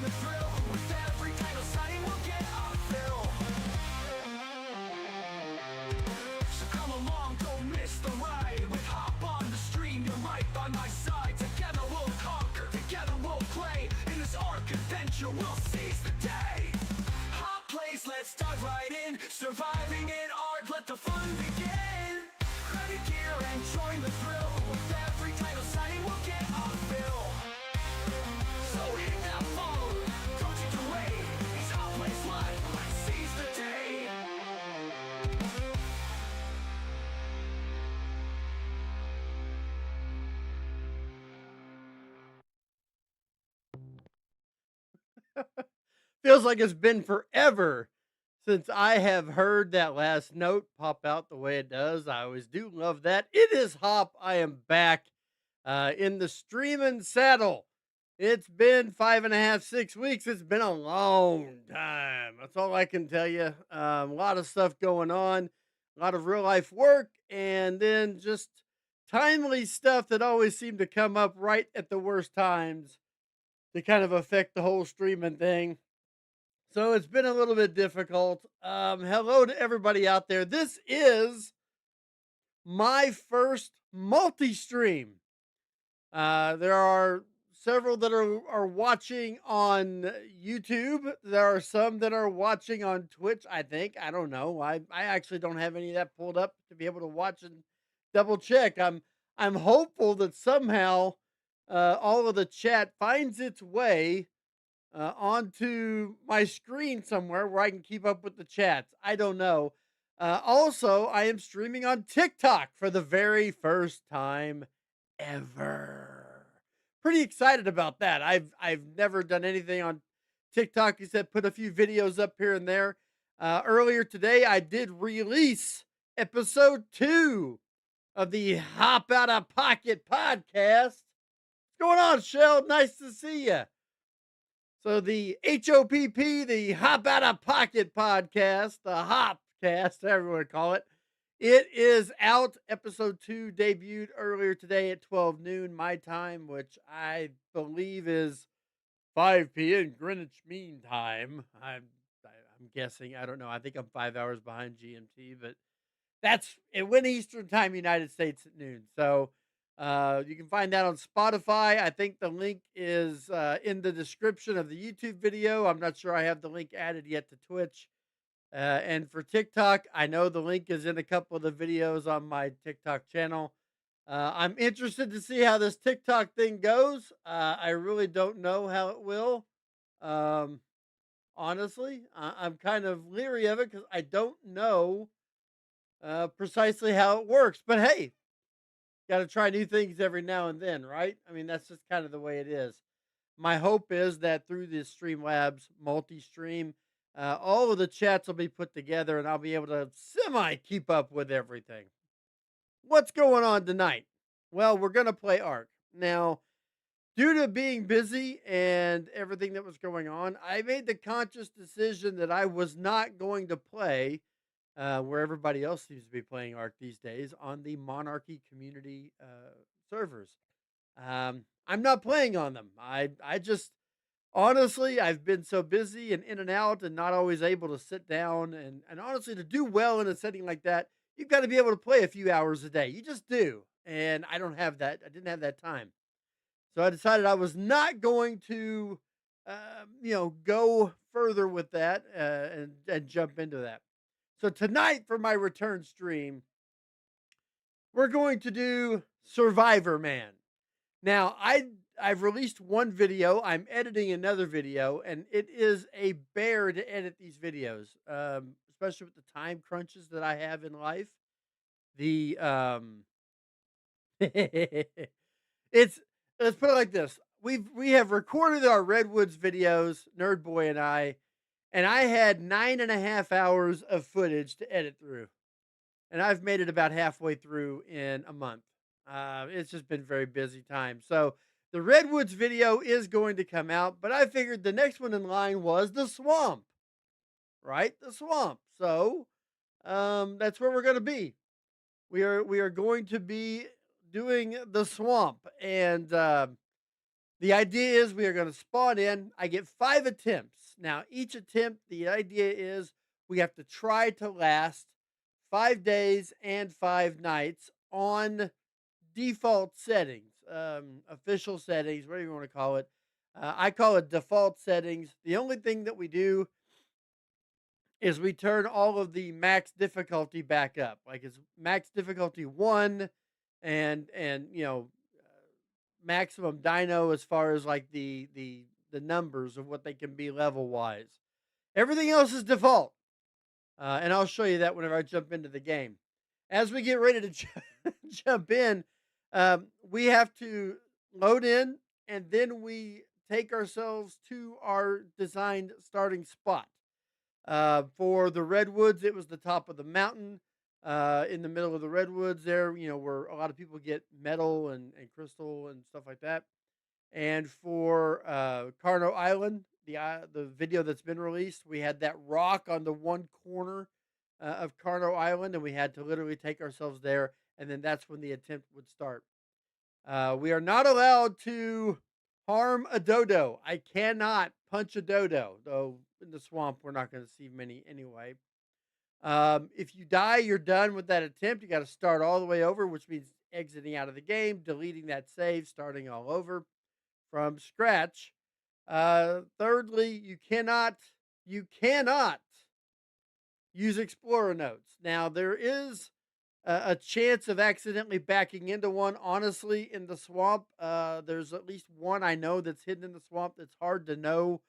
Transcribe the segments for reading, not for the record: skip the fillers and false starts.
the thrill. With every title signing, we'll get our fill. So come along, don't miss the ride. With Hop on the stream, you're right by my side. Together we'll conquer, together we'll play. In this arc adventure, we'll seize the day. Hop plays, let's dive right in. Surviving in art, let the fun begin. Credit gear and join the thrill. With every title signing, we'll get our fill. So hit that follow, don't you delay. It's Hop plays live, let's seize the day. Feels like it's been forever since I have heard that last note pop out the way it does. I always do love that. It is Hop. I am back in the streaming saddle. It's been 5.5, 6 weeks. It's been a long time. That's all I can tell you. A lot of stuff going on, a lot of real life work, and then just timely stuff that always seemed to come up right at the worst times to kind of affect the whole streaming thing. So it's been a little bit difficult. Hello to everybody out there. This is my first multi stream. There are several that are watching on YouTube. There are some that are watching on Twitch, I think. I don't know. I actually don't have any of that pulled up to be able to watch and double check. I'm hopeful that somehow all of the chat finds its way onto my screen somewhere where I can keep up with the chats. I don't know. Also, I am streaming on TikTok for the very first time ever. Pretty excited about that. I've never done anything on TikTok except put a few videos up here and there. Earlier today, I did release episode 2 of the Hop Out of Pocket podcast. What's going on, Shell? Nice to see you. So the HOPP, the Hop Out of Pocket podcast, the Hopcast, however you want to call it, it is out. Episode 2 debuted earlier today at 12 noon my time, which I believe is 5 p.m. Greenwich Mean Time. I'm guessing. I don't know. I think I'm 5 hours behind GMT, but it went Eastern Time, United States at noon. So you can find that on Spotify. I think the link is in the description of the YouTube video. I'm not sure I have the link added yet to Twitch. And for TikTok, I know the link is in a couple of the videos on my TikTok channel. I'm interested to see how this TikTok thing goes. I really don't know how it will. Honestly, I'm kind of leery of it because I don't know precisely how it works. But hey, got to try new things every now and then, right? I mean, that's just kind of the way it is. My hope is that through this Streamlabs multi-stream, all of the chats will be put together and I'll be able to semi keep up with everything. What's going on tonight? Well, we're going to play Ark. Now, due to being busy and everything that was going on, I made the conscious decision that I was not going to play where everybody else seems to be playing Ark these days on the Monarchy community servers. I'm not playing on them. I just honestly, I've been so busy and in and out and not always able to sit down and honestly to do well in a setting like that, you've got to be able to play a few hours a day. You just do. And I don't have that. I didn't have that time. So I decided I was not going to go further with that and jump into that. So tonight for my return stream, we're going to do Survivor Man. Now, I've released one video. I'm editing another video, and it is a bear to edit these videos, especially with the time crunches that I have in life. The it's let's put it like this: we have recorded our Redwoods videos, Nerd Boy and I had 9.5 hours of footage to edit through, and I've made it about halfway through in a month. It's just been very busy time. So the Redwoods video is going to come out, but I figured the next one in line was the swamp, right? The swamp. So that's where we're going to be. We are going to be doing the swamp, and The idea is we are going to spawn in. I get 5 attempts. Now, each attempt, the idea is we have to try to last 5 days and 5 nights on default settings, official settings, whatever you want to call it. I call it default settings. The only thing that we do is we turn all of the max difficulty back up. Like it's max difficulty 1 and maximum dino as far as like the numbers of what they can be level wise. Everything else is default. And I'll show you that whenever I jump into the game. As we get ready to jump in, we have to load in and then we take ourselves to our designed starting spot. For the redwoods, it was the top of the mountain. In the middle of the redwoods, there, where a lot of people get metal and crystal and stuff like that. And for Carno Island, the video that's been released, we had that rock on the one corner of Carno Island, and we had to literally take ourselves there, and then that's when the attempt would start. We are not allowed to harm a dodo. I cannot punch a dodo, though in the swamp we're not going to see many anyway. If you die, you're done with that attempt. You got to start all the way over, which means exiting out of the game, deleting that save, starting all over from scratch. Thirdly, you cannot use Explorer notes. Now there is a chance of accidentally backing into one. Honestly, in the swamp, there's at least one I know that's hidden in the swamp. That's hard to know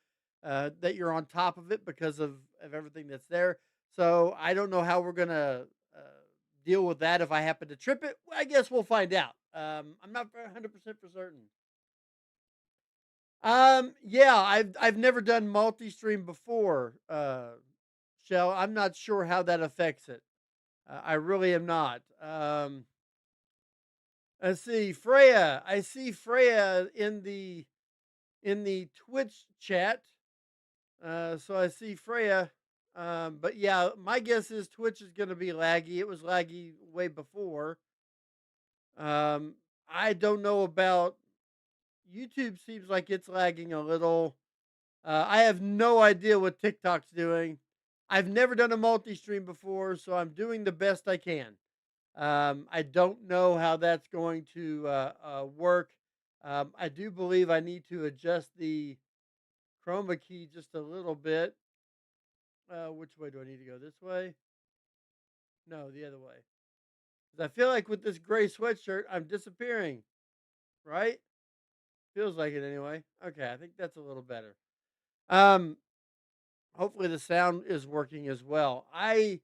that you're on top of it because of everything that's there. So I don't know how we're gonna deal with that if I happen to trip it. I guess we'll find out. I'm not 100% for certain. Yeah, I've never done multi-stream before, Shell. I'm not sure how that affects it. I really am not. Let's see, Freya. I see Freya in the Twitch chat. So I see Freya. But yeah, my guess is Twitch is going to be laggy. It was laggy way before. I don't know about YouTube. Seems like it's lagging a little. I have no idea what TikTok's doing. I've never done a multi-stream before, so I'm doing the best I can. I don't know how that's going to work. I do believe I need to adjust the chroma key just a little bit. Which way do I need to go? This way? No, the other way. 'Cause I feel like with this gray sweatshirt, I'm disappearing. Right? Feels like it anyway. Okay, I think that's a little better. Um, Hopefully the sound is working as well. I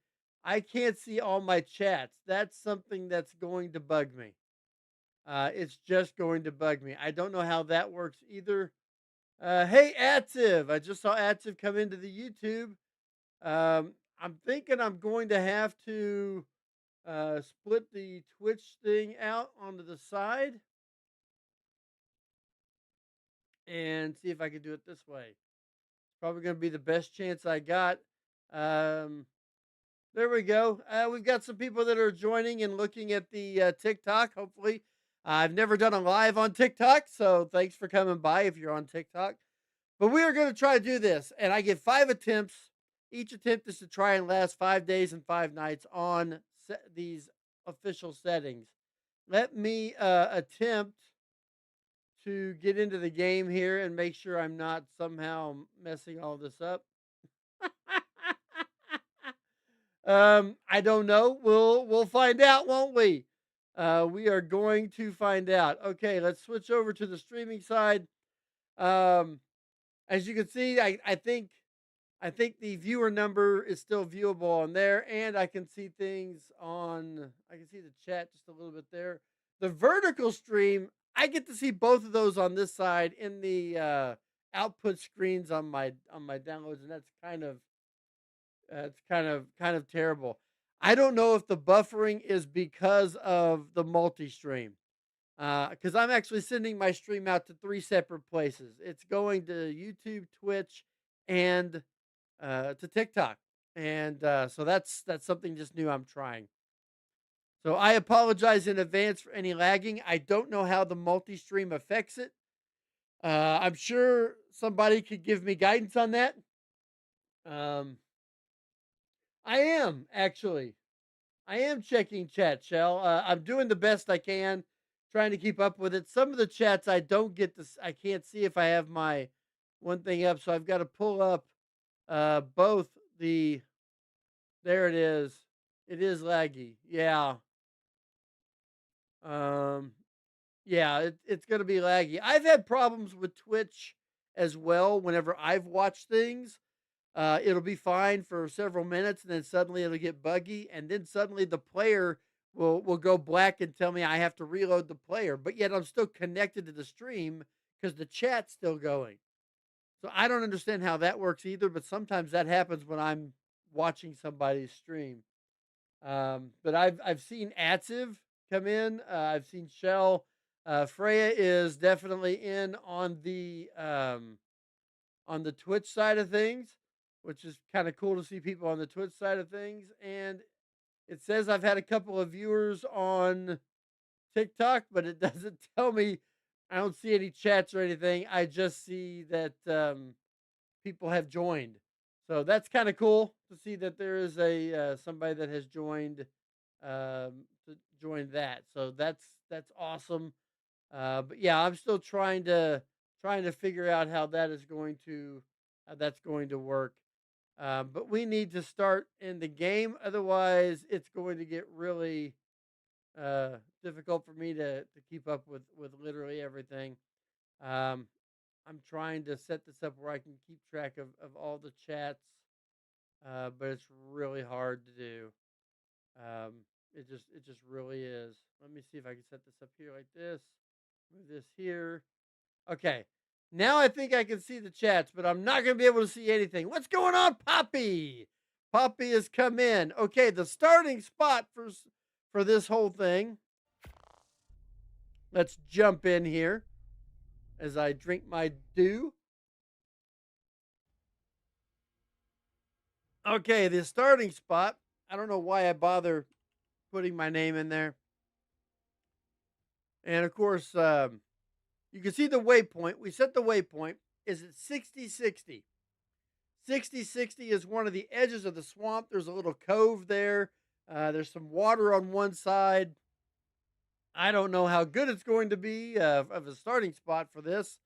can't see all my chats. That's something that's going to bug me. It's just going to bug me. I don't know how that works either. Hey, Atsiv. I just saw Atsiv come into the YouTube. I'm thinking I'm going to have to split the Twitch thing out onto the side and see if I can do it this way. It's probably going to be the best chance I got. Um, There we go. We've got some people that are joining and looking at the TikTok. Hopefully, I've never done a live on TikTok, so thanks for coming by if you're on TikTok. But we are going to try to do this, and I get 5 attempts. Each attempt is to try and last 5 days and 5 nights on these official settings. Let me attempt to get into the game here and make sure I'm not somehow messing all this up. I don't know. We'll find out, won't we? We are going to find out. Okay, let's switch over to the streaming side. Um, as you can see, I think the viewer number is still viewable on there, and I can see things on. I can see the chat just a little bit there. The vertical stream, I get to see both of those on this side in the output screens on my downloads, and that's kind of terrible. I don't know if the buffering is because of the multi-stream. Because I'm actually sending my stream out to 3 separate places. It's going to YouTube, Twitch, and to TikTok. And so that's something just new I'm trying. So I apologize in advance for any lagging. I don't know how the multi-stream affects it. I'm sure somebody could give me guidance on that. Um, I am actually. I am checking chat, Shell. I'm doing the best I can, trying to keep up with it. Some of the chats I don't get to. I can't see if I have my one thing up, so I've got to pull up both the. There it is. It is laggy. Yeah. Um. Yeah. It's gonna be laggy. I've had problems with Twitch as well. Whenever I've watched things, it'll be fine for several minutes, and then suddenly it'll get buggy, and then suddenly the player will go black and tell me I have to reload the player. But yet I'm still connected to the stream because the chat's still going. So I don't understand how that works either. But sometimes that happens when I'm watching somebody's stream. But I've seen Atziv come in. I've seen Shell. Freya is definitely in on the Twitch side of things, which is kind of cool to see people on the Twitch side of things. And it says I've had a couple of viewers on TikTok, but it doesn't tell me. I don't see any chats or anything. I just see that people have joined. So that's kind of cool to see that there is a somebody that has joined to join that. So that's awesome. But yeah, I'm still trying to figure out how that's going to work. But we need to start in the game, otherwise it's going to get really difficult for me to keep up with literally everything. Um, I'm trying to set this up where I can keep track of all the chats, but it's really hard to do. Um, it just really is. Let me see if I can set this up here like this. Move this here. Okay. Now I think I can see the chats, but I'm not going to be able to see anything. What's going on, Poppy? Poppy has come in. Okay, the starting spot for this whole thing. Let's jump in here as I drink my dew. Okay, the starting spot. I don't know why I bother putting my name in there. And of course, you can see the waypoint. We set the waypoint is at 6060. 6060 is one of the edges of the swamp. There's a little cove there. There's some water on one side. I don't know how good it's going to be of a starting spot for this,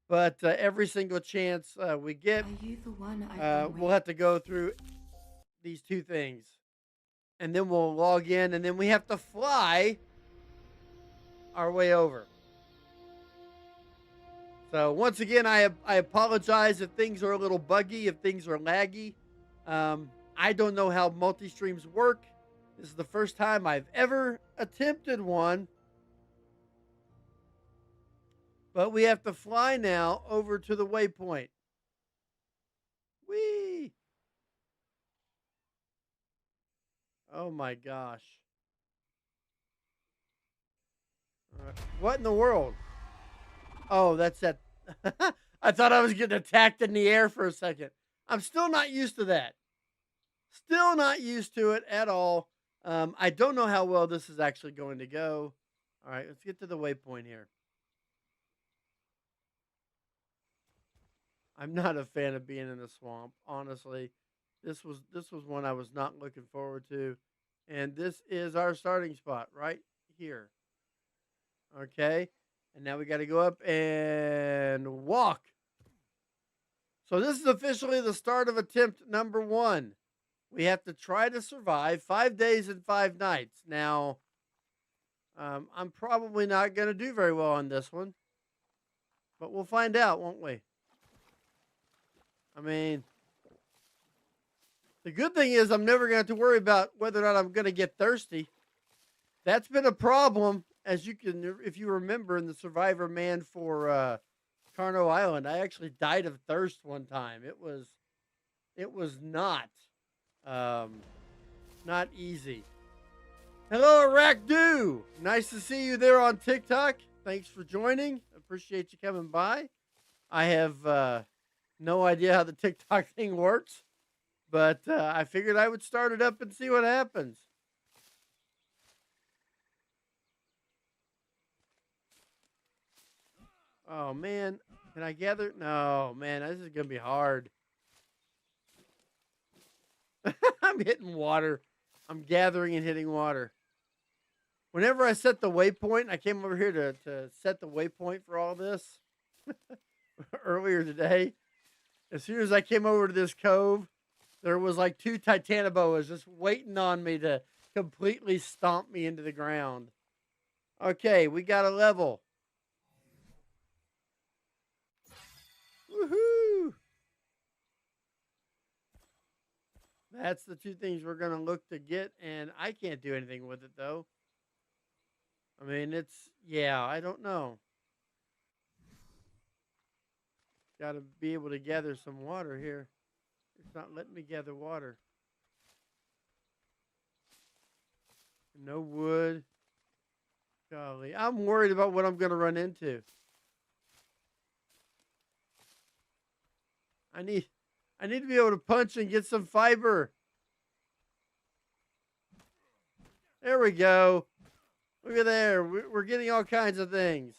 but every single chance we get, Are you the one we'll have to go through these two things. And then we'll log in, and then we have to fly our way over. So once again, I apologize if things are a little buggy, if things are laggy. I don't know how multi-streams work. This is the first time I've ever attempted one. But we have to fly now over to the waypoint. Whee! Oh my gosh. What in the world? Oh, that's that. I thought I was getting attacked in the air for a second. I'm still not used to that. Still not used to it at all. I don't know how well this is actually going to go. All right, let's get to the waypoint here. I'm not a fan of being in the swamp, honestly. This was one I was not looking forward to. And this is our starting spot right here. Okay. And now we got to go up and walk. So this is officially the start of attempt number 1. We have to try to survive 5 days and 5 nights. Now, I'm probably not going to do very well on this one, but we'll find out, won't we? I mean, the good thing is I'm never going to have to worry about whether or not I'm going to get thirsty. That's been a problem, as you can, if you remember, in the Survivor Man for Carno Island. I actually died of thirst one time. It was not easy. Hello, Arakdu. Nice to see you there on TikTok. Thanks for joining. Appreciate you coming by. I have no idea how the TikTok thing works, but I figured I would start it up and see what happens. Oh, man. Can I gather? No, man. This is going to be hard. I'm hitting water. I'm gathering and hitting water. Whenever I set the waypoint, I came over here to set the waypoint for all this earlier today. As soon as I came over to this cove, there was like 2 Titanoboas just waiting on me to completely stomp me into the ground. Okay, we got a level. Woohoo! That's the 2 things we're going to look to get, and I can't do anything with it, though. I mean, yeah, I don't know. Got to be able to gather some water here. It's not letting me gather water. No wood. Golly, I'm worried about what I'm going to run into. I need to be able to punch and get some fiber. There we go. Look at there. We're getting all kinds of things.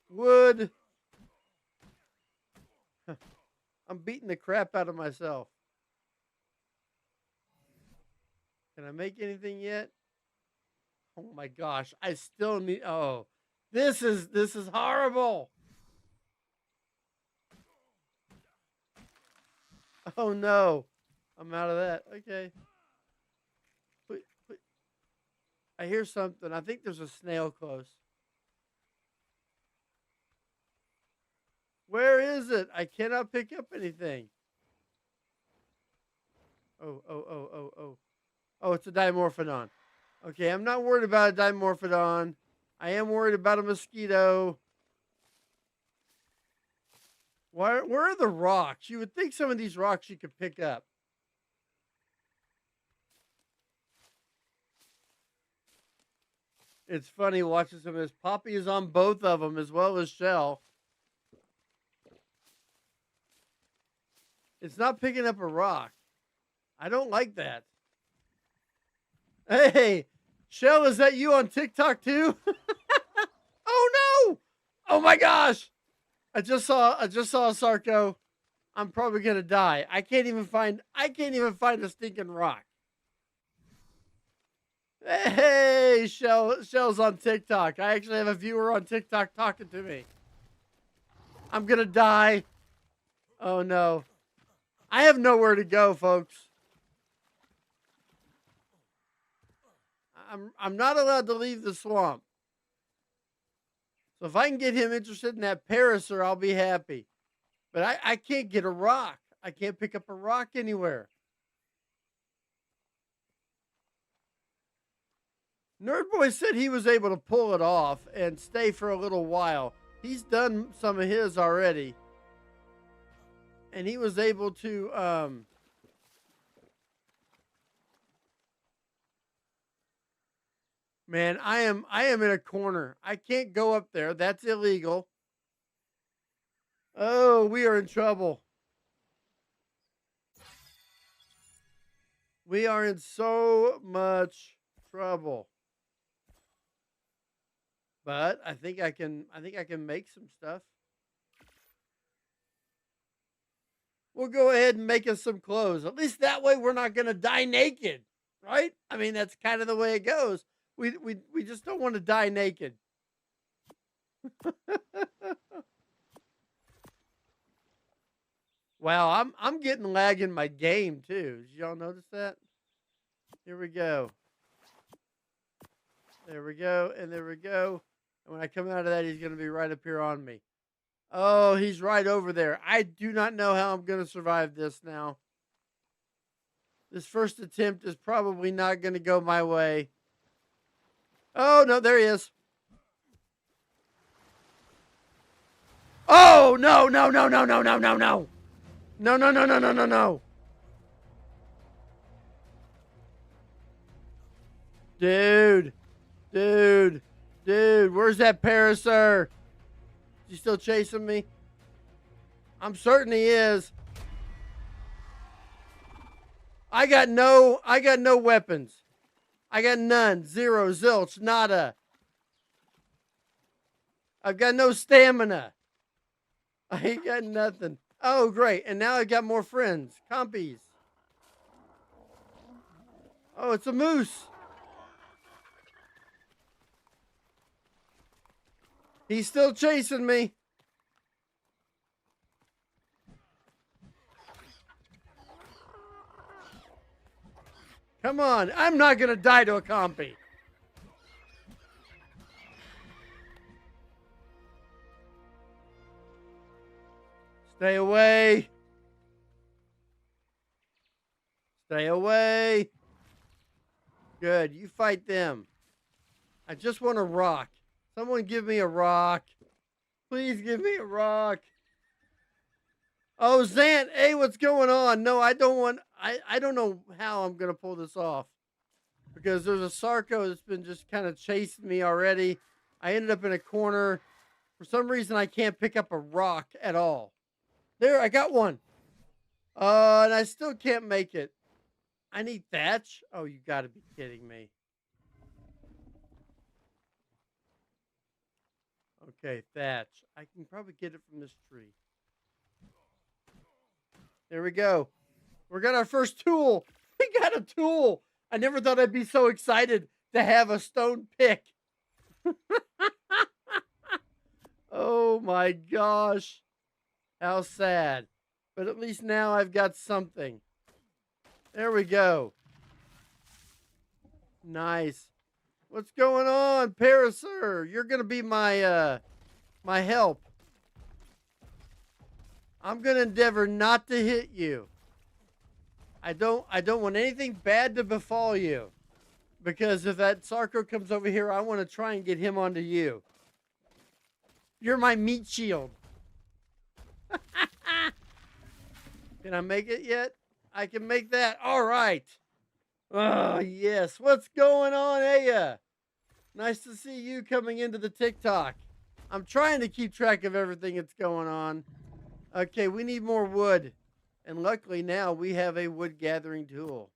Wood. I'm beating the crap out of myself. Can I make anything yet? Oh my gosh. I still need, oh. This is horrible. Oh no. I'm out of that. Okay. I hear something. I think there's a snail close. Where is it? I cannot pick up anything. Oh. Oh, it's a Dimorphodon. Okay, I'm not worried about a Dimorphodon. I am worried about a mosquito. Where are the rocks? You would think some of these rocks you could pick up. It's funny watching some of this. Poppy is on both of them as well as Shell. It's not picking up a rock. I don't like that. Hey, Shell, is that you on TikTok too? Oh no! Oh my gosh! I just saw a Sarco. I'm probably gonna die. I can't even find a stinking rock. Hey, Shell's on TikTok. I actually have a viewer on TikTok talking to me. I'm gonna die. Oh no. I have nowhere to go, folks. I'm not allowed to leave the swamp. So if I can get him interested in that Parasaur, I'll be happy. But I can't get a rock. I can't pick up a rock anywhere. Nerdboy said he was able to pull it off and stay for a little while. He's done some of his already. And he was able to man, I am in a corner. I can't go up there. That's illegal. Oh, we are in trouble. We are in so much trouble. But I think I can make some stuff. We'll go ahead and make us some clothes. At least that way we're not going to die naked, right? I mean, that's kind of the way it goes. We just don't want to die naked. Wow, I'm getting lag in my game too. Did y'all notice that? Here we go. There we go, and there we go. And when I come out of that, he's going to be right up here on me. Oh, he's right over there. I do not know how I'm going to survive this now. This first attempt is probably not going to go my way. Oh, no, there he is. Oh, no. No. Dude, where's that Parasaur? Is he still chasing me? I'm certain he is. I got no weapons. I got none. Zero, zilch, nada. I've got no stamina. I ain't got nothing. Oh, great. And now I got more friends. Compies. Oh, it's a moose. He's still chasing me. Come on. I'm not going to die to a compy. Stay away. Stay away. Good. You fight them. I just want a rock. Someone give me a rock. Please give me a rock. Oh, Zant. Hey, what's going on? No, I don't want... I don't know how I'm going to pull this off. Because there's a Sarco that's been just kind of chasing me already. I ended up in a corner. For some reason, I can't pick up a rock at all. There, I got one. And I still can't make it. I need thatch? Oh, you got to be kidding me. Okay, thatch. I can probably get it from this tree. There we go. We got our first tool. We got a tool. I never thought I'd be so excited to have a stone pick. Oh my gosh. How sad. But at least now I've got something. There we go. Nice. What's going on, Paraser? You're gonna be my my help. I'm gonna endeavor not to hit you. I don't want anything bad to befall you. Because if that Sarco comes over here, I want to try and get him onto you. You're my meat shield. Can I make it yet? I can make that. All right. Oh, yes. What's going on, Aya? Nice to see you coming into the TikTok. I'm trying to keep track of everything that's going on. Okay, we need more wood. And luckily now we have a wood gathering tool.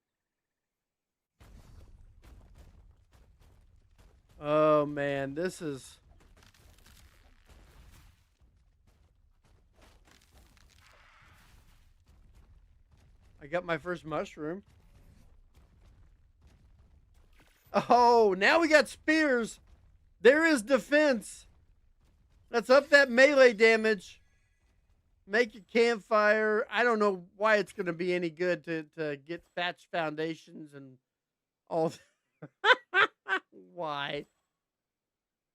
Oh, man. This is... I got my first mushroom. Oh, now we got spears. There is defense. Let's up that melee damage. Make a campfire. I don't know why it's going to be any good to get thatch foundations and all. Why?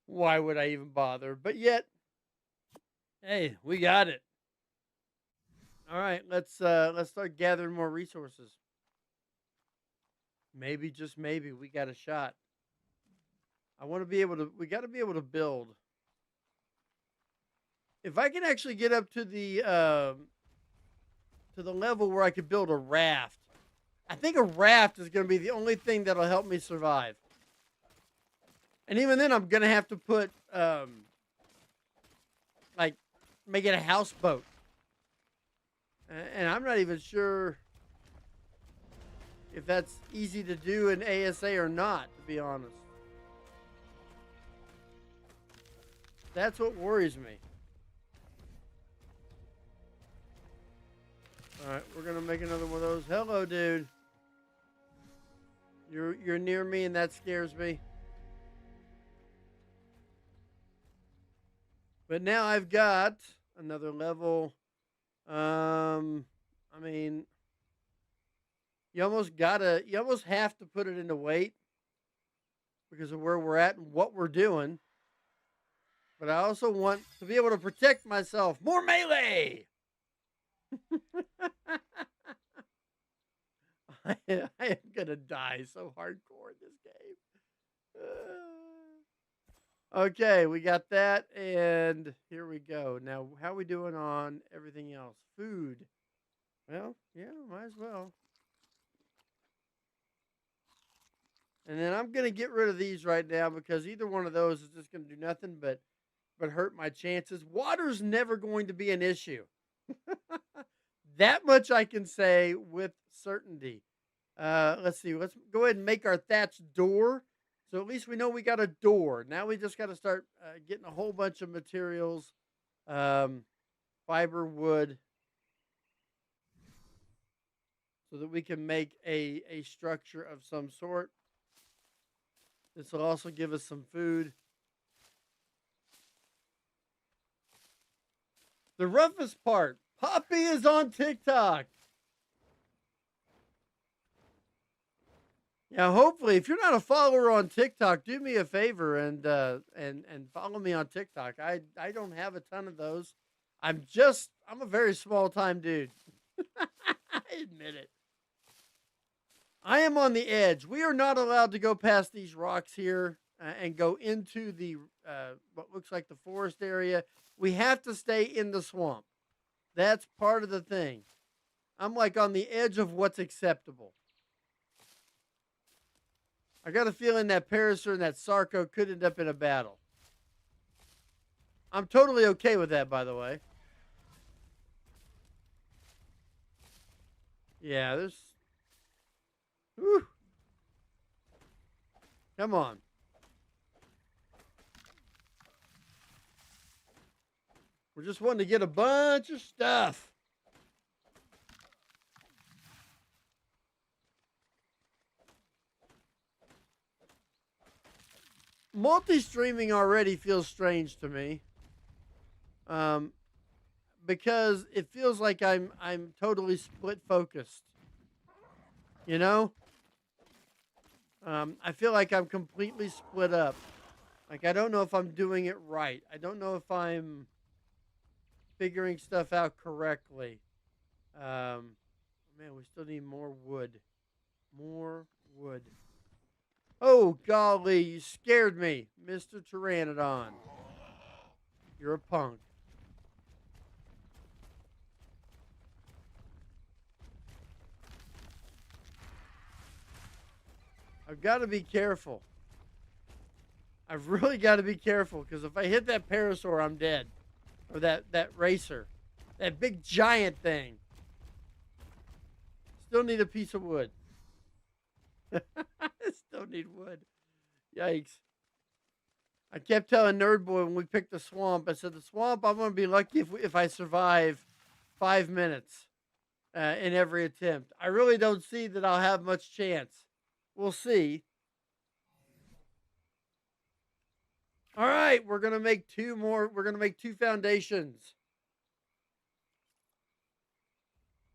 Why would I even bother? But yet, hey, we got it. All right, let's start gathering more resources. Maybe, just maybe, we got a shot. I want to be able to, we got to be able to build. If I can actually get up to the level where I could build a raft, I think a raft is going to be the only thing that'll help me survive. And even then, I'm going to have to put, like, make it a houseboat. And I'm not even sure if that's easy to do in ASA or not, to be honest. That's what worries me. All right, we're gonna make another one of those. Hello, dude. You're near me, and that scares me. But now I've got another level. I mean, you almost have to put it into weight because of where we're at and what we're doing. But I also want to be able to protect myself. More melee! I am going to die so hardcore in this game. Okay, we got that. And here we go. Now, how are we doing on everything else? Food. Well, yeah, might as well. And then I'm going to get rid of these right now because either one of those is just going to do nothing but hurt my chances. Water's never going to be an issue. That much I can say with certainty. Let's see. Let's go ahead and make our thatch door. So at least we know we got a door. Now we just got to start getting a whole bunch of materials. fiber wood so that we can make a structure of some sort. This will also give us some food. The roughest part, Poppy is on TikTok. Yeah, hopefully, if you're not a follower on TikTok, do me a favor and follow me on TikTok. I don't have a ton of those. I'm a very small time dude. I admit it. I am on the edge. We are not allowed to go past these rocks here and go into the what looks like the forest area. We have to stay in the swamp. That's part of the thing. I'm like on the edge of what's acceptable. I got a feeling that Parasaur and that Sarco could end up in a battle. I'm totally okay with that, by the way. Yeah, there's... Whew. Come on. We're just wanting to get a bunch of stuff. Multi-streaming already feels strange to me. Because it feels like I'm totally split focused. You know? I feel like I'm completely split up. Like I don't know if I'm doing it right. I don't know if I'm figuring stuff out correctly. Man, we still need more wood. More wood. Oh, golly, you scared me, Mr. Pteranodon. You're a punk. I've got to be careful. I've really got to be careful, because if I hit that Parasaur, I'm dead. Or that racer. That big giant thing. Still need a piece of wood. Still need wood. Yikes. I kept telling Nerd Boy when we picked the swamp, I said, the swamp, I'm going to be lucky if I survive 5 minutes in every attempt. I really don't see that I'll have much chance. We'll see. All right, we're going to make 2 more. We're going to make 2 foundations.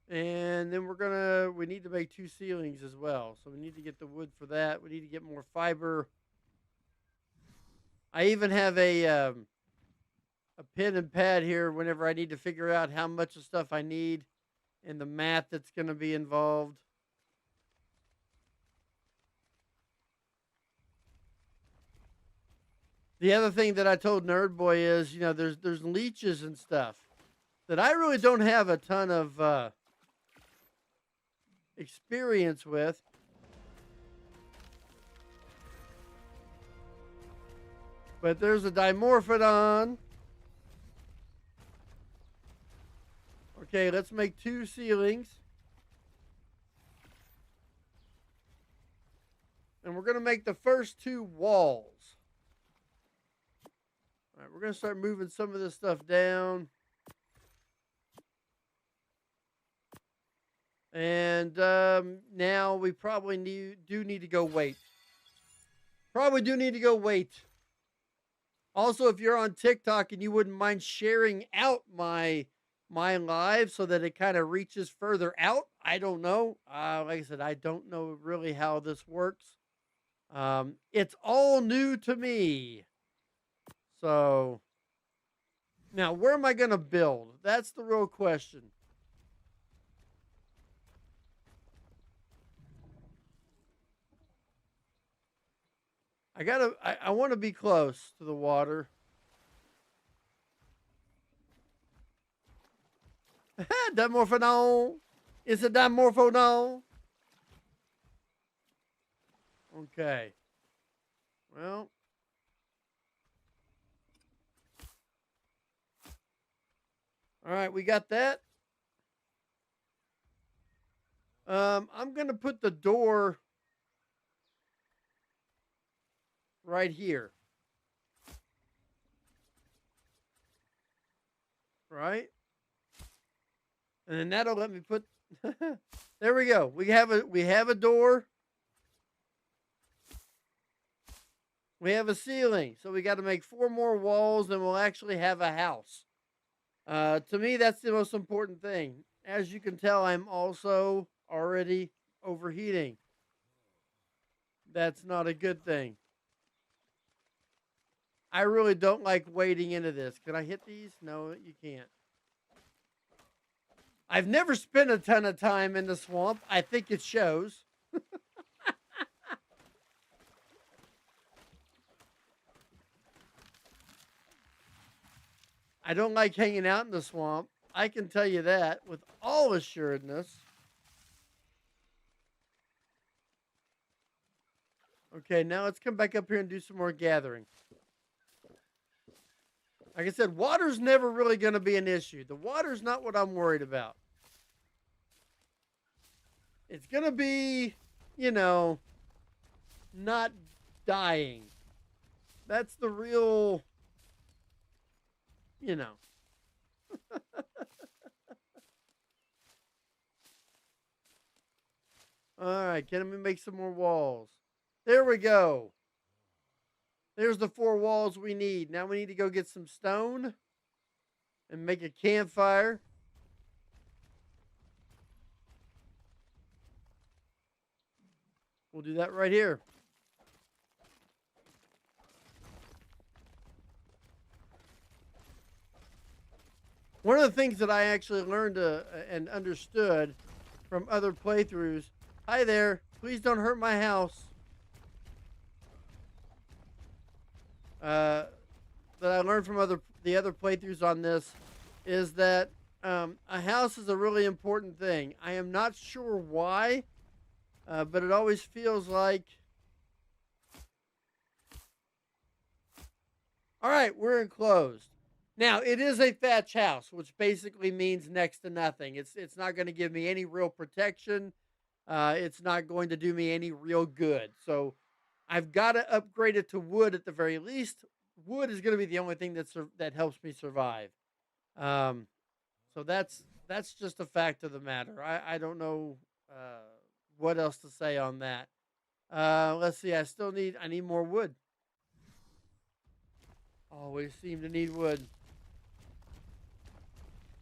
And then we need to make 2 ceilings as well. So we need to get the wood for that. We need to get more fiber. I even have a pen and pad here whenever I need to figure out how much of stuff I need and the math that's going to be involved. The other thing that I told Nerd Boy is, there's leeches and stuff that I really don't have a ton of experience with. But there's a Dimorphodon. Okay, let's make 2 ceilings. And we're going to make the first 2 walls. All right, we're going to start moving some of this stuff down. And now we probably do need to go wait. Probably do need to go wait. Also, if you're on TikTok and you wouldn't mind sharing out my live so that it kind of reaches further out. I don't know. Like I said, I don't know really how this works. It's all new to me. So now where am I going to build? That's the real question. I want to be close to the water. Dimorphodon. It's a Dimorphodon. Okay. Well. All right, we got that. I'm going to put the door right here. Right? And then that'll let me put there we go. We have a door. We have a ceiling. So we got to make 4 more walls and we'll actually have a house. To me, that's the most important thing. As you can tell, I'm also already overheating. That's not a good thing. I really don't like wading into this. Can I hit these? No, you can't. I've never spent a ton of time in the swamp. I think it shows. I don't like hanging out in the swamp. I can tell you that with all assuredness. Okay, now let's come back up here and do some more gathering. Like I said, water's never really going to be an issue. The water's not what I'm worried about. It's going to be, you know, not dying. That's the real, you know. All right, can we make some more walls? There we go. There's the 4 walls we need. Now we need to go get some stone and make a campfire. We'll do that right here. One of the things that I actually learned and understood from other playthroughs. Hi there. Please don't hurt my house. That I learned from the other playthroughs on this is that a house is a really important thing. I am not sure why, but it always feels like. All right, we're enclosed. Now, it is a thatch house, which basically means next to nothing. It's not going to give me any real protection. It's not going to do me any real good. So I've got to upgrade it to wood at the very least. Wood is going to be the only thing that helps me survive. So that's just a fact of the matter. I don't know what else to say on that. Let's see. I need more wood. Always seem to need wood.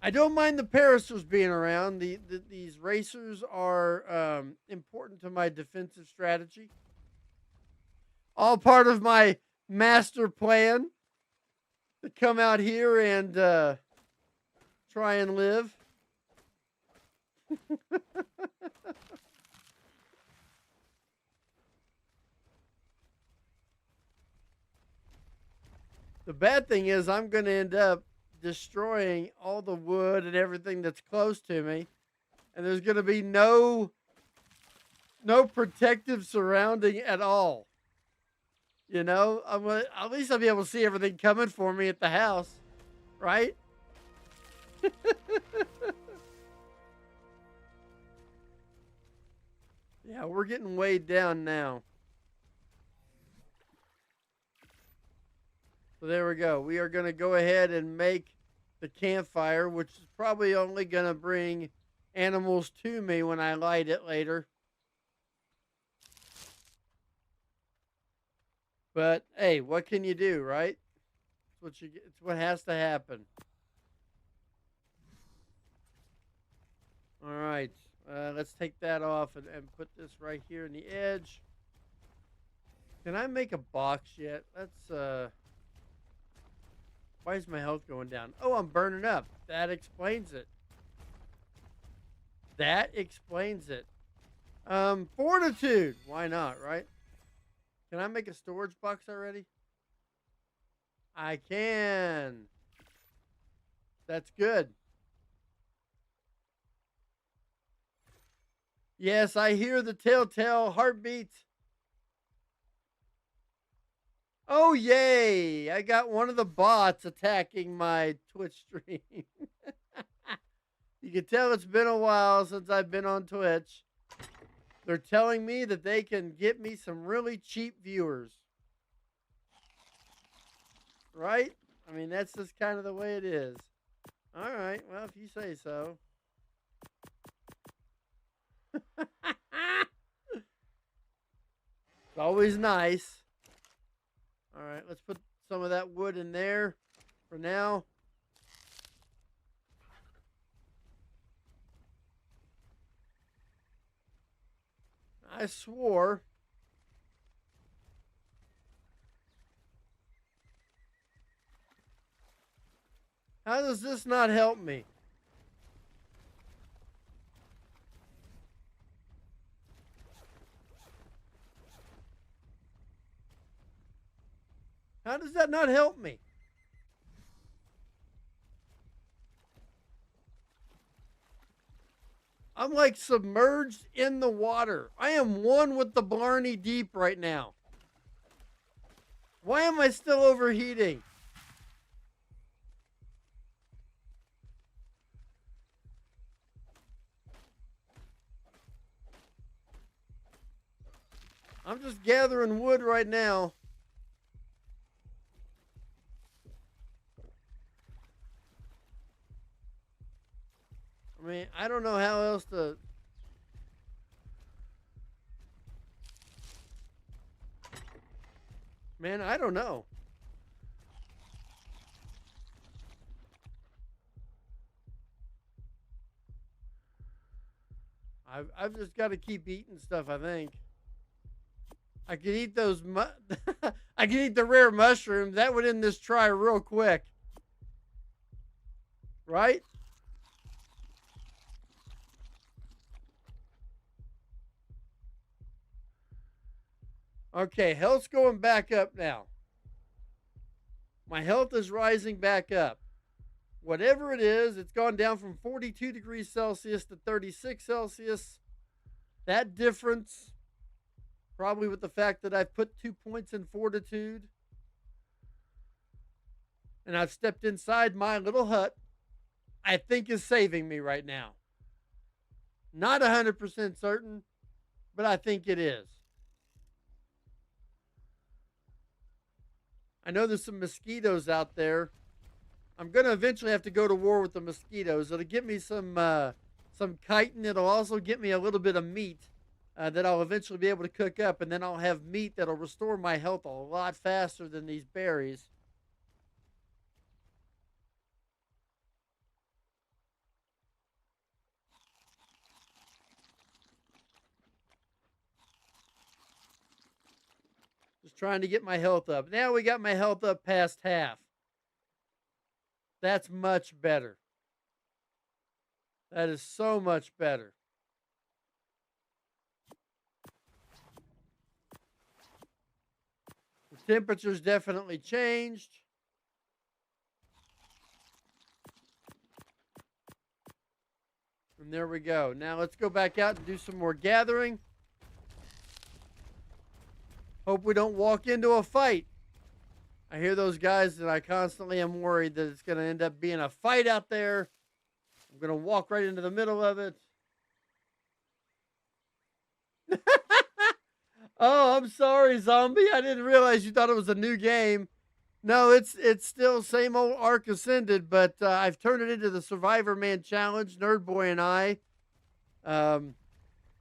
I don't mind the paracers being around. These racers are important to my defensive strategy. All part of my master plan to come out here and try and live. The bad thing is I'm going to end up destroying all the wood and everything that's close to me. And there's going to be no protective surrounding at all. You know, at least I'll be able to see everything coming for me at the house, right? Yeah, we're getting weighed down now. So there we go. We are going to go ahead and make the campfire, which is probably only going to bring animals to me when I light it later. But hey, what can you do, right? It's what has to happen. All right, let's take that off and put this right here in the edge. Can I make a box yet? Let's why is my health going down? Oh, I'm burning up. That explains it. That explains it. Fortitude. Why not, right? Can I make a storage box already? I can. That's good. Yes, I hear the telltale heartbeat. Oh, yay. I got one of the bots attacking my Twitch stream. You can tell it's been a while since I've been on Twitch. They're telling me that they can get me some really cheap viewers. Right? I mean, that's just kind of the way it is. All right. Well, if you say so. Always nice. All right, let's put some of that wood in there for now. I swore. How does this not help me? How does that not help me? I'm like submerged in the water. I am one with the Blarney Deep right now. Why am I still overheating? I'm just gathering wood right now. I mean, I don't know how else to... Man, I don't know. I've just got to keep eating stuff, I think. I could eat those... I could eat the rare mushrooms. That would end this try real quick. Right? Okay, health's going back up now. My health is rising back up. Whatever it is, it's gone down from 42 degrees Celsius to 36 Celsius. That difference, probably with the fact that I've put 2 points in fortitude, and I've stepped inside my little hut, I think is saving me right now. Not 100% certain, but I think it is. I know there's some mosquitoes out there. I'm going to eventually have to go to war with the mosquitoes. It'll get me some chitin. It'll also get me a little bit of meat that I'll eventually be able to cook up. And then I'll have meat that'll restore my health a lot faster than these berries. Just trying to get my health up. Now we got my health up past half. That's much better. That is so much better. The temperature's definitely changed. And there we go. Now let's go back out and do some more gathering. Hope we don't walk into a fight. I hear those guys, and I constantly am worried that it's going to end up being a fight out there. I'm going to walk right into the middle of it. Oh, I'm sorry, zombie. I didn't realize you thought it was a new game. No, it's still same old Ark Ascended, but I've turned it into the Survivor Man Challenge, Nerd Boy and I.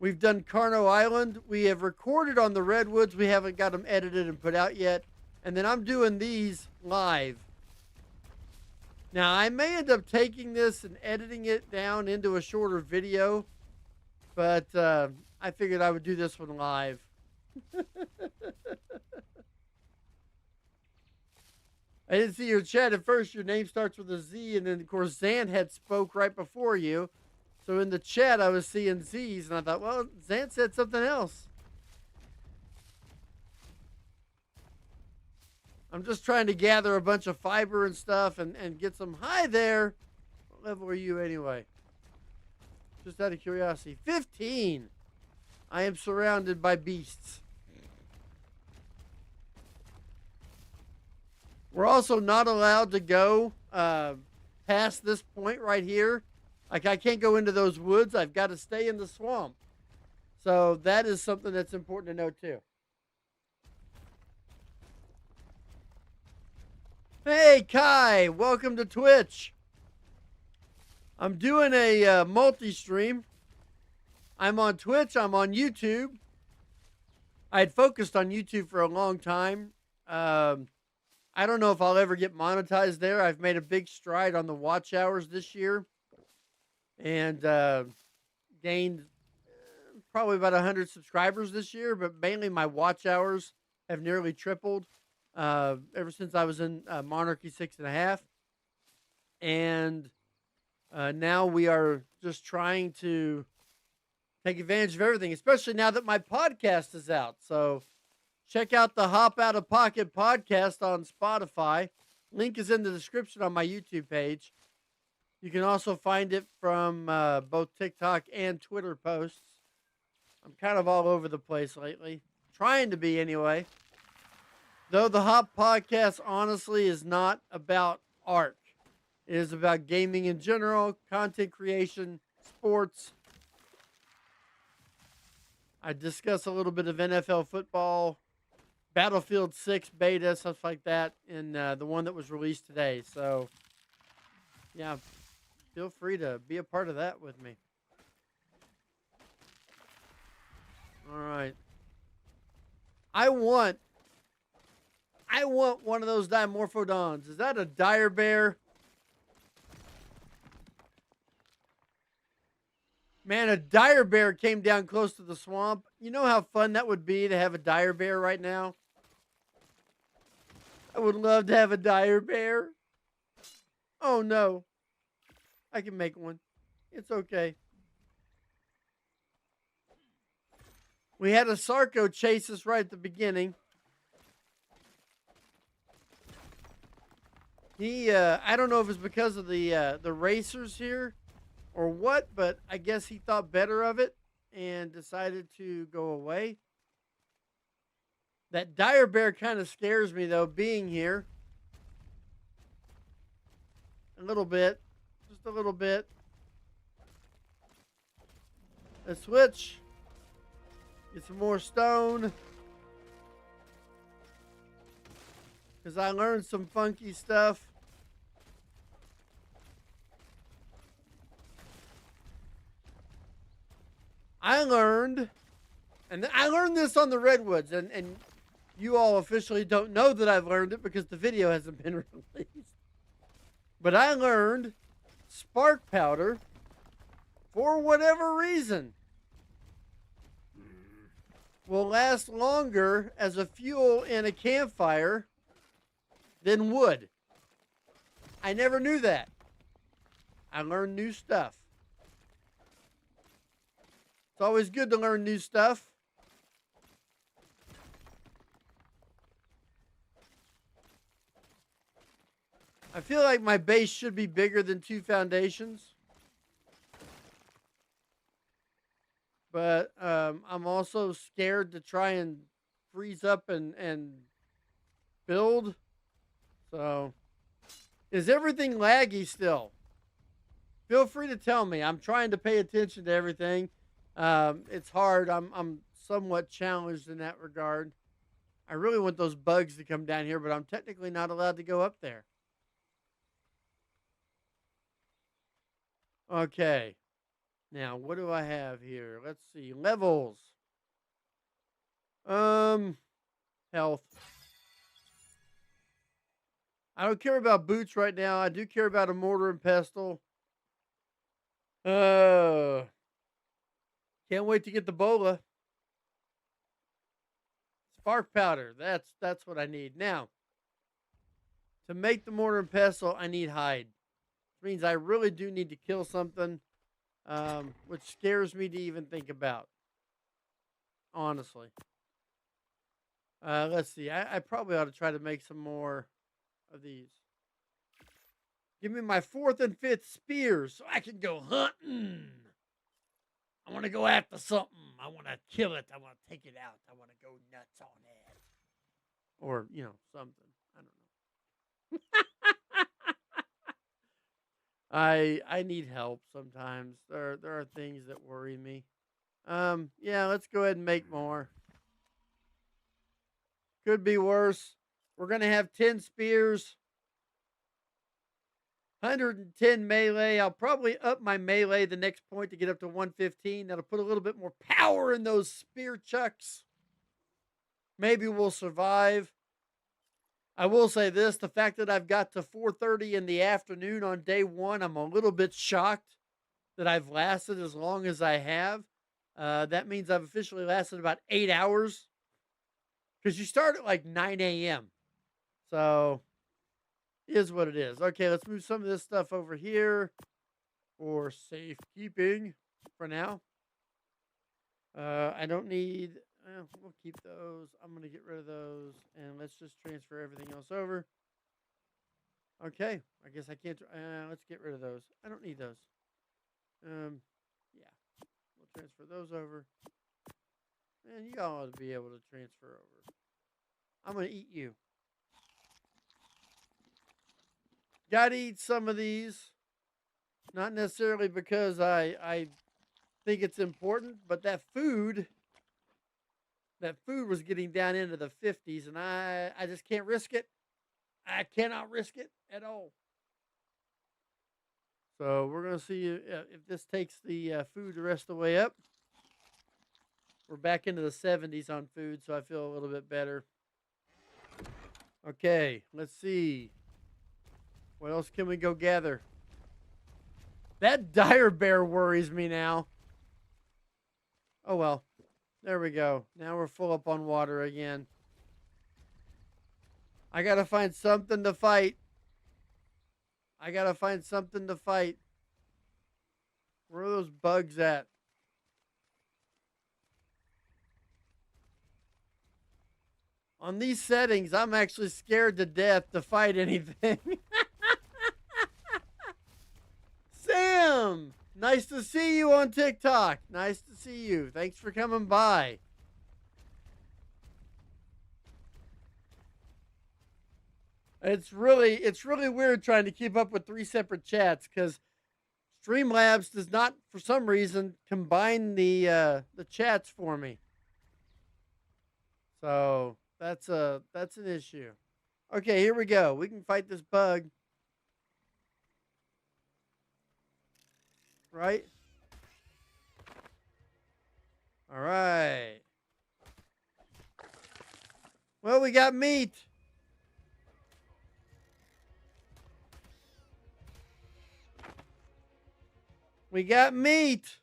We've done Carno Island. We have recorded on the Redwoods. We haven't got them edited and put out yet. And then I'm doing these live. Now, I may end up taking this and editing it down into a shorter video. But I figured I would do this one live. I didn't see your chat at first. Your name starts with a Z. And then, of course, Zan had spoke right before you. So in the chat, I was seeing Z's. And I thought, well, Zan said something else. I'm just trying to gather a bunch of fiber and stuff and get some. Hi there. What level are you anyway? Just out of curiosity. 15. I am surrounded by beasts. We're also not allowed to go past this point right here. Like, I can't go into those woods. I've got to stay in the swamp. So that is something that's important to know too. Hey, Kai, welcome to Twitch. I'm doing a multi-stream. I'm on Twitch, I'm on YouTube, I had focused on YouTube for a long time. I don't know if I'll ever get monetized there. I've made a big stride on the watch hours this year and gained probably about 100 subscribers this year, but mainly my watch hours have nearly tripled ever since I was in Monarchy 6.5. And now we are just trying to take advantage of everything, especially now that my podcast is out. So check out the Hop Out of Pocket podcast on Spotify. Link is in the description on my YouTube page. You can also find it from both TikTok and Twitter posts. I'm kind of all over the place lately. Trying to be anyway. Though the Hop podcast honestly is not about art. It is about gaming in general, content creation, sports. I discuss a little bit of NFL football, Battlefield 6 beta, stuff like that, in the one that was released today. So, yeah, feel free to be a part of that with me. All right. I want one of those Dimorphodons. Is that a dire bear? Man, a dire bear came down close to the swamp. You know how fun that would be to have a dire bear right now? I would love to have a dire bear. Oh no. I can make one. It's okay. We had a Sarco chase us right at the beginning. He, I don't know if it's because of the racers here or what, but I guess he thought better of it and decided to go away. That dire bear kind of scares me, though, being here. A little bit. Just a little bit. Let's switch. Get some more stone. Because I learned some funky stuff. I learned this on the Redwoods, and you all officially don't know that I've learned it because the video hasn't been released. But I learned spark powder, for whatever reason, will last longer as a fuel in a campfire than wood. I never knew that. I learned new stuff. It's always good to learn new stuff. I feel like my base should be bigger than 2 foundations. But I'm also scared to try and freeze up and build. So, is everything laggy still? Feel free to tell me. I'm trying to pay attention to everything. It's hard. I'm somewhat challenged in that regard. I really want those bugs to come down here, but I'm technically not allowed to go up there. Okay. Now, what do I have here? Let's see. Levels. Health. I don't care about boots right now. I do care about a mortar and pestle. Can't wait to get the bola. Spark powder. That's what I need. Now, to make the mortar and pestle, I need hide. Which means I really do need to kill something, which scares me to even think about. Honestly. Let's see. I probably ought to try to make some more of these. Give me my 4th and 5th spears so I can go hunting. I want to go after something. I want to kill it. I want to take it out. I want to go nuts on it. Or, something. I don't know. I need help sometimes. There are things that worry me. Yeah, let's go ahead and make more. Could be worse. We're going to have 10 spears. 110 melee. I'll probably up my melee the next point to get up to 115. That'll put a little bit more power in those spear chucks. Maybe we'll survive. I will say this, the fact that I've got to 4:30 in the afternoon on day one, I'm a little bit shocked that I've lasted as long as I have. That means I've officially lasted about 8 hours because you start at like 9 a.m. So it is what it is. Okay, let's move some of this stuff over here for safekeeping for now. I don't need, we'll keep those. I'm going to get rid of those and let's just transfer everything else over. Okay, I guess I can't, let's get rid of those. I don't need those. Yeah, we'll transfer those over. And you all ought to be able to transfer over. I'm going to eat you. Got to eat some of these. Not necessarily because I think it's important, but that food was getting down into the 50s, and I just can't risk it. I cannot risk it at all. So we're going to see if this takes the food the rest of the way up. We're back into the 70s on food, so I feel a little bit better. Okay, let's see. What else can we go gather? That dire bear worries me now. Oh, well. There we go. Now we're full up on water again. I got to find something to fight. Where are those bugs at? On these settings, I'm actually scared to death to fight anything. Sam, nice to see you on TikTok. Nice to see you. Thanks for coming by. It's really weird trying to keep up with 3 separate chats because Streamlabs does not, for some reason, combine the chats for me. So that's an issue. Okay, here we go. We can fight this bug. Right? All right. Well, we got meat. We got meat.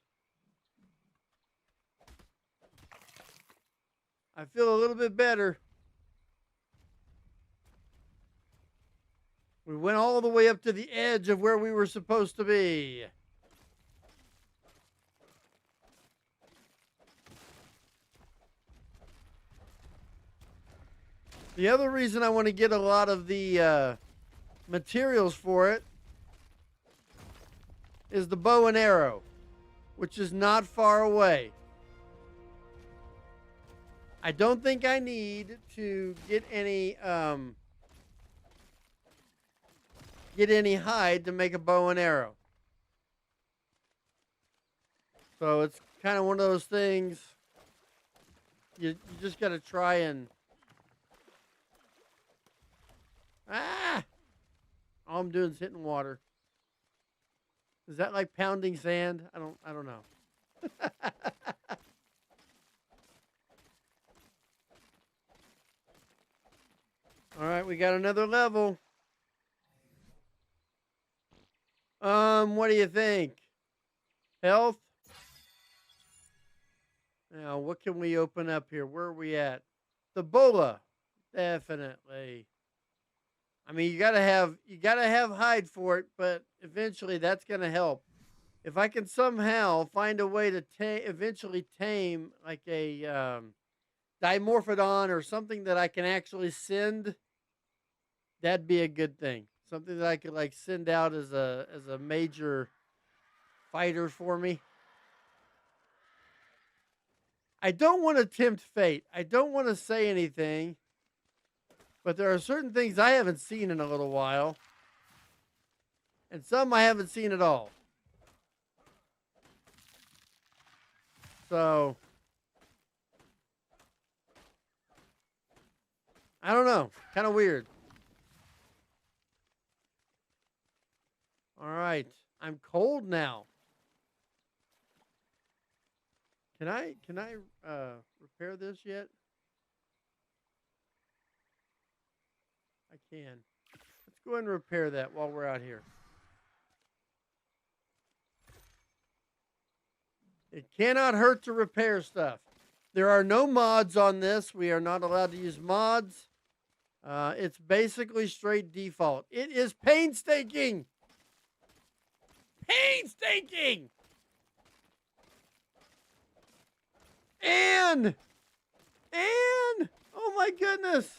I feel a little bit better. We went all the way up to the edge of where we were supposed to be. The other reason I want to get a lot of the materials for it is the bow and arrow, which is not far away. I don't think I need to get any hide to make a bow and arrow. So it's kind of one of those things you just got to try and all I'm doing is hitting water. Is that like pounding sand? I don't know. All right, we got another level. What do you think? Health? Now, what can we open up here? Where are we at? The bola. Definitely. I mean, you gotta have hide for it, but eventually that's gonna help. If I can somehow find a way to eventually tame like a dimorphodon or something that I can actually send, that'd be a good thing. Something that I could like send out as a major fighter for me. I don't want to tempt fate. I don't want to say anything. But there are certain things I haven't seen in a little while. And some I haven't seen at all. So, I don't know. Kind of weird. All right. I'm cold now. Can I repair this yet? can. Let's go ahead and repair that while we're out here. It cannot hurt to repair stuff. There are no mods on this. We are not allowed to use mods. It's basically straight default. It is painstaking. Painstaking. Anne, oh my goodness.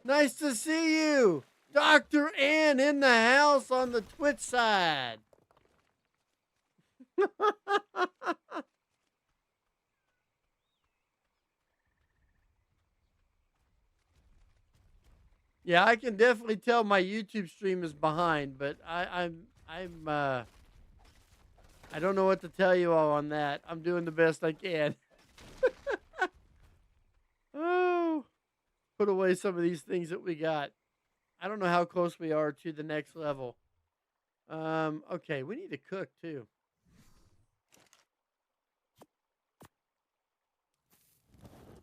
Nice to see you. Dr. Ann in the house on the Twitch side. Yeah, I can definitely tell my YouTube stream is behind, but I don't know what to tell you all on that. I'm doing the best I can. Oh, put away some of these things that we got. I don't know how close we are to the next level. Okay, we need to cook too.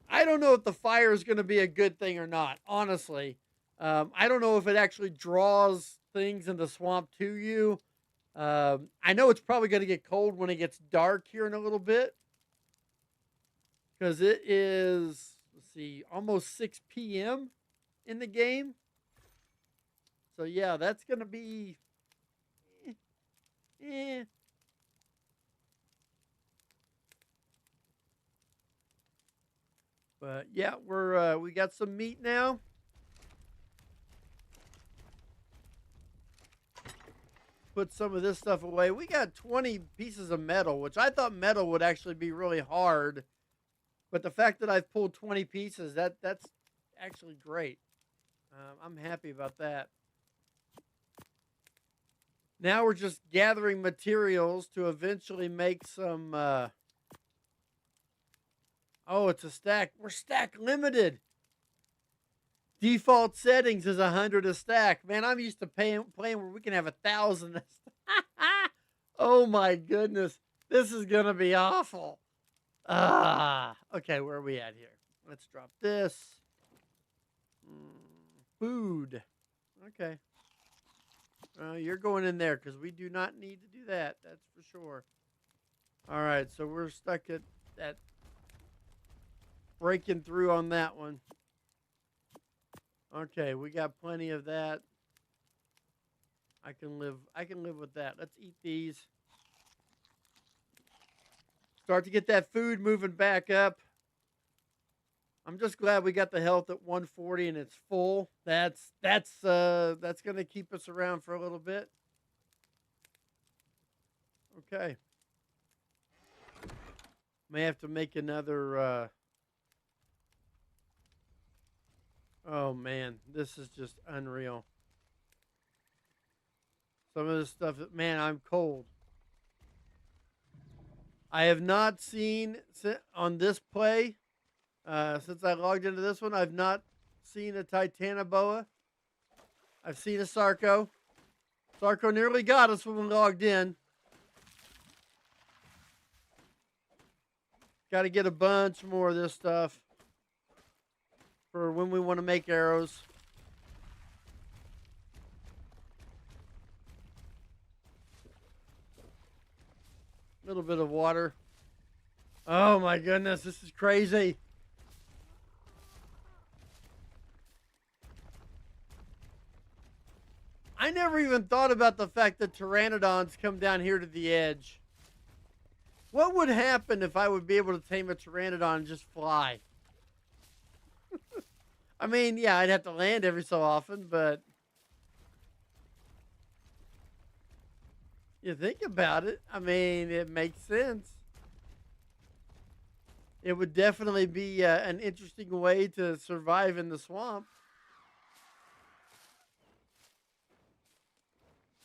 I don't know if the fire is going to be a good thing or not, honestly. I don't know if it actually draws things in the swamp to you. I know it's probably going to get cold when it gets dark here in a little bit. Because it is, let's see, almost 6 p.m. in the game. So, yeah, that's going to be... But, yeah, we got some meat now. Put some of this stuff away. We got 20 pieces of metal, which I thought metal would actually be really hard. But the fact that I've pulled 20 pieces, that's actually great. I'm happy about that. Now we're just gathering materials to eventually make some... Oh, it's a stack. We're stack limited. Default settings is 100 a stack. Man, I'm used to playing where we can have 1,000. Oh my goodness. This is going to be awful. Okay, where are we at here? Let's drop this. Food. Okay. You're going in there because we do not need to do that. That's for sure. All right, so we're stuck at that. Breaking through on that one. Okay, we got plenty of that. I can live with that. Let's eat these. Start to get that food moving back up. I'm just glad we got the health at 140 and it's full. That's going to keep us around for a little bit. Okay. May have to make another oh man, this is just unreal. Some of this stuff, man, I'm cold. I have not seen on this play, since I logged into this one, I've not seen a Titanoboa. I've seen a Sarco. Sarco nearly got us when we logged in. Got to get a bunch more of this stuff for when we want to make arrows. A little bit of water. Oh my goodness, this is crazy. I never even thought about the fact that pteranodons come down here to the edge. What would happen if I would be able to tame a pteranodon and just fly? I mean, yeah, I'd have to land every so often, but you think about it. I mean, it makes sense. It would definitely be an interesting way to survive in the swamp.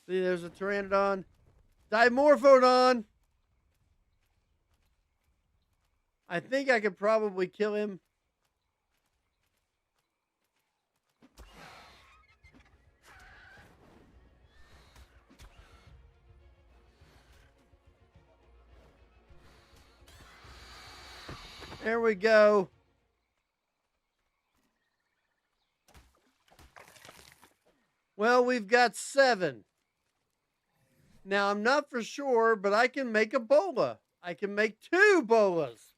See, there's a pteranodon. Dimorphodon! I think I could probably kill him. There we go. Well, we've got 7. Now, I'm not for sure, but I can make a bola. I can make 2 bolas.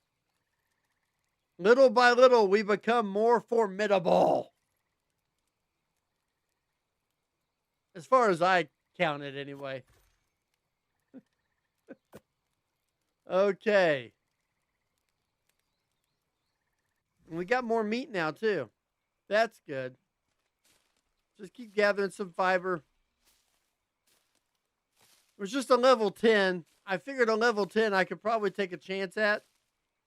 Little by little, we become more formidable. As far as I count it, anyway. Okay. And we got more meat now, too. That's good. Just keep gathering some fiber. It was just a level 10. I figured a level 10 I could probably take a chance at.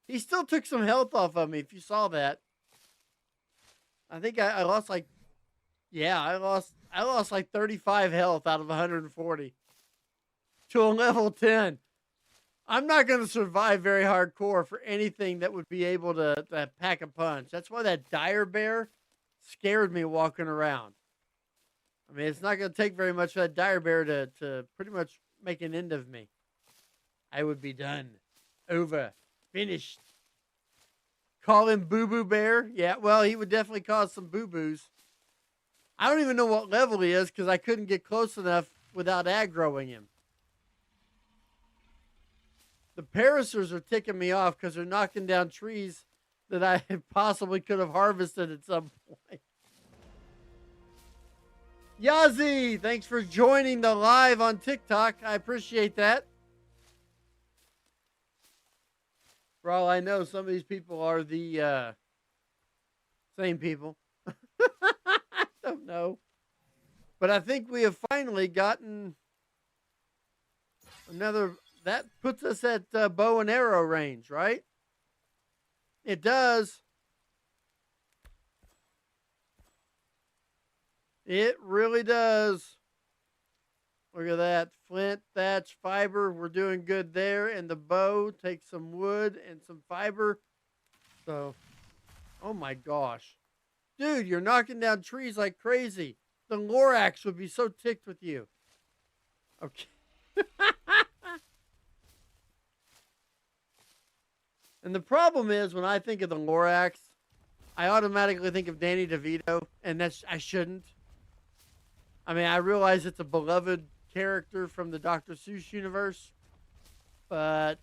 He still took some health off of me, if you saw that. I think I lost like, yeah, I lost like 35 health out of 140 to a level 10. I'm not going to survive very hardcore for anything that would be able to pack a punch. That's why that dire bear scared me walking around. I mean, it's not going to take very much for that dire bear to pretty much make an end of me. I would be done. Over. Finished. Call him Boo Boo Bear? Yeah, well, he would definitely cause some boo-boos. I don't even know what level he is because I couldn't get close enough without aggroing him. The parasers are ticking me off because they're knocking down trees that I possibly could have harvested at some point. Yazzie, thanks for joining the live on TikTok. I appreciate that. For all I know, some of these people are the same people. I don't know. But I think we have finally gotten another. That puts us at bow and arrow range, right? It does. It really does. Look at that. Flint, thatch, fiber. We're doing good there. And the bow takes some wood and some fiber. So, oh my gosh. Dude, you're knocking down trees like crazy. The Lorax would be so ticked with you. Okay. And the problem is, when I think of the Lorax, I automatically think of Danny DeVito, and I shouldn't. I mean, I realize it's a beloved character from the Dr. Seuss universe, but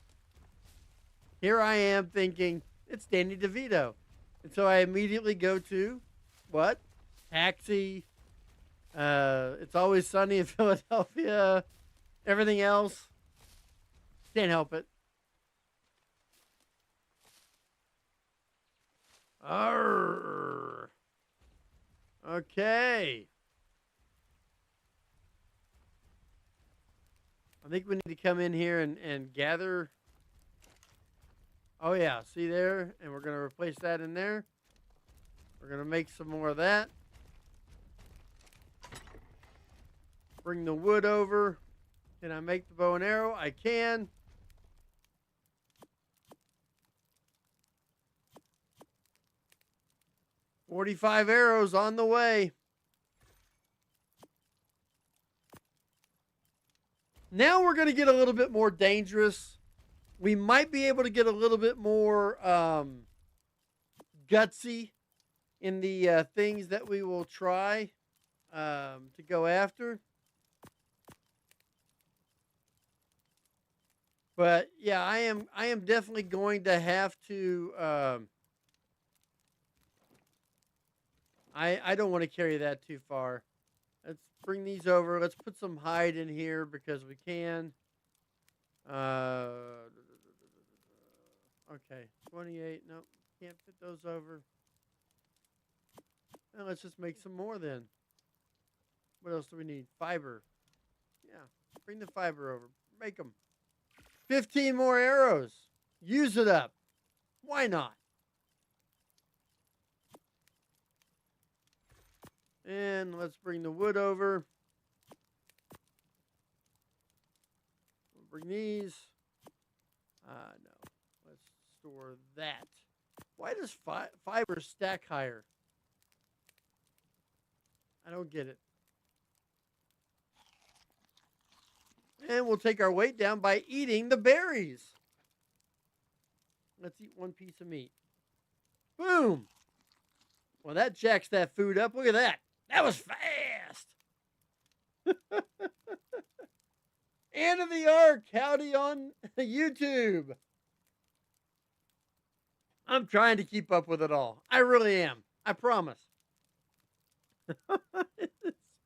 here I am thinking it's Danny DeVito. And so I immediately go to, what? Taxi, It's Always Sunny in Philadelphia, everything else. Can't help it. Arrgh. Okay. I think we need to come in here and gather. Oh, yeah. See there? And we're going to replace that in there. We're going to make some more of that. Bring the wood over. Can I make the bow and arrow? I can. "45 arrows on the way." Now we're going to get a little bit more dangerous. We might be able to get a little bit more gutsy in the things that we will try to go after. But yeah, I am definitely going to have to. I don't want to carry that too far. Let's bring these over. Let's put some hide in here because we can. Okay, 28. Nope, can't fit those over. Well, let's just make some more then. What else do we need? Fiber. Yeah, bring the fiber over. Make them. 15 more arrows. Use it up. Why not? And let's bring the wood over. We'll bring these. No. Let's store that. Why does fiber stack higher? I don't get it. And we'll take our weight down by eating the berries. Let's eat one piece of meat. Boom. Well, that jacks that food up. Look at that. That was fast. Anna the Ark, howdy on YouTube. I'm trying to keep up with it all. I really am. I promise. It's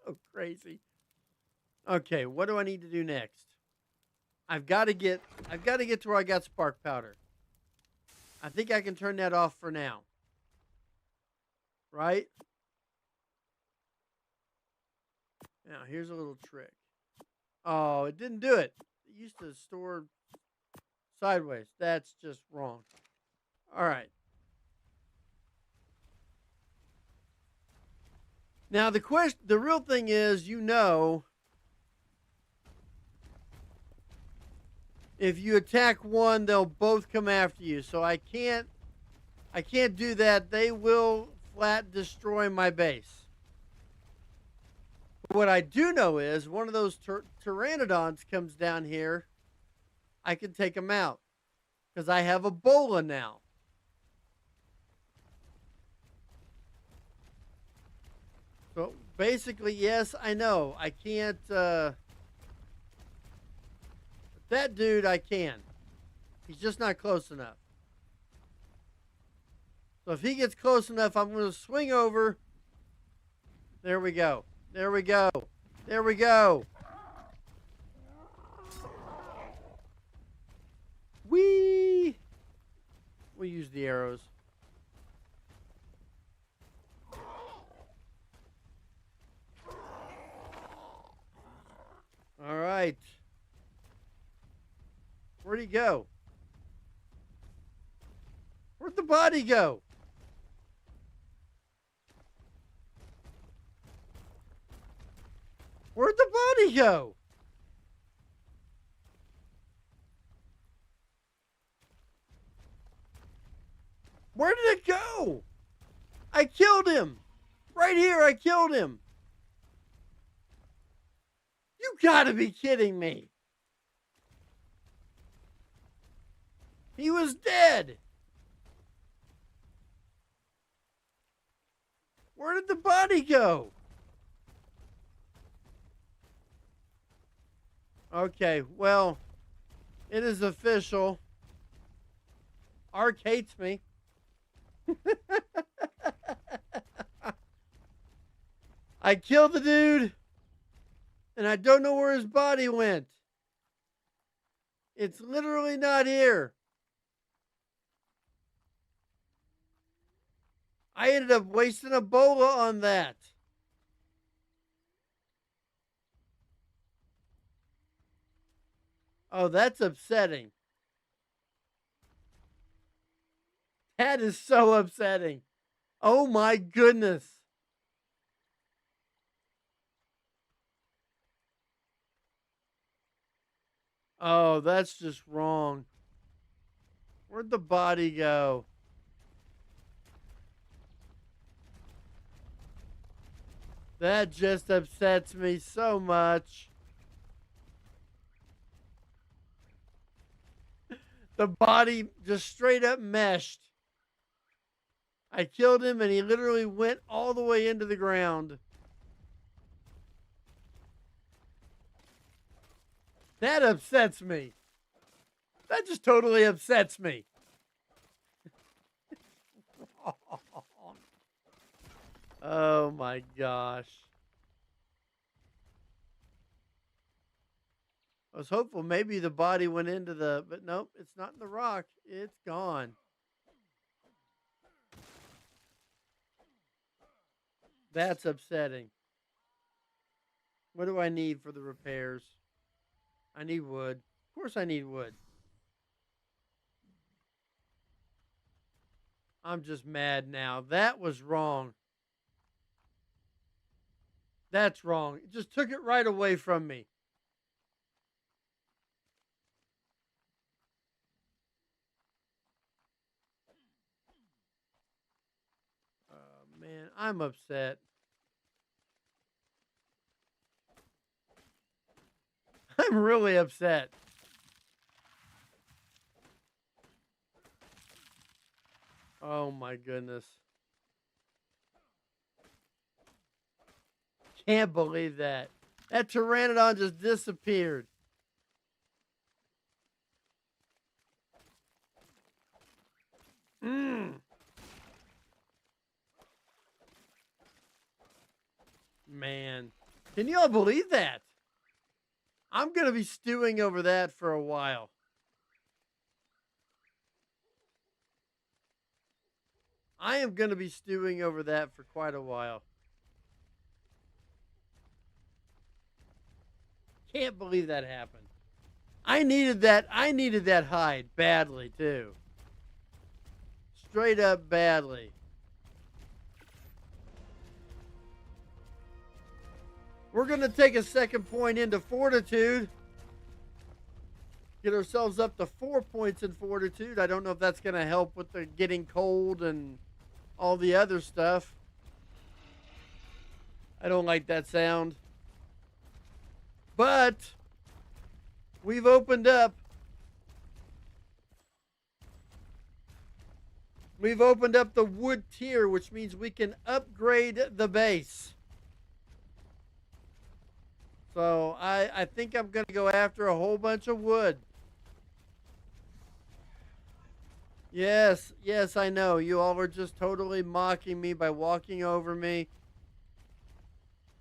so crazy. Okay, what do I need to do next? I've got to get to where I got spark powder. I think I can turn that off for now. Right? Now, here's a little trick. Oh, it didn't do it. It used to store sideways. That's just wrong. All right. Now, the real thing is, if you attack one, they'll both come after you. So I can't do that. They will flat destroy my base. What I do know is one of those pteranodons comes down here. I can take them out because I have Ebola now. So basically, yes, I know. I can't. That dude, I can. He's just not close enough. So if he gets close enough, I'm going to swing over. There we go. There we go. There we go. Whee! We'll use the arrows. All right. Where'd he go? Where'd the body go? Where'd the body go? Where did it go? I killed him. Right here, I killed him. You gotta be kidding me. He was dead. Where did the body go? Okay, well, it is official. Ark hates me. I killed the dude, and I don't know where his body went. It's literally not here. I ended up wasting Ebola on that. Oh, that's upsetting. That is so upsetting. Oh my goodness. Oh, that's just wrong. Where'd the body go? That just upsets me so much. The body just straight up meshed. I killed him and he literally went all the way into the ground. That upsets me. That just totally upsets me. Oh my gosh. I was hopeful maybe the body went into but nope, it's not in the rock. It's gone. That's upsetting. What do I need for the repairs? I need wood. Of course I need wood. I'm just mad now. That was wrong. That's wrong. It just took it right away from me. Oh, man, I'm upset. I'm really upset. Oh my goodness. Can't believe that. That Pteranodon just disappeared. Man, can you all believe that? I'm going to be stewing over that for a while. I am going to be stewing over that for quite a while. Can't believe that happened. I needed that hide badly too. Straight up badly. We're going to take a second point into fortitude. Get ourselves up to 4 points in fortitude. I don't know if that's going to help with the getting cold and all the other stuff. I don't like that sound. But we've opened up. We've opened up the wood tier, which means we can upgrade the base. So I think I'm going to go after a whole bunch of wood. Yes, I know. You all are just totally mocking me by walking over me.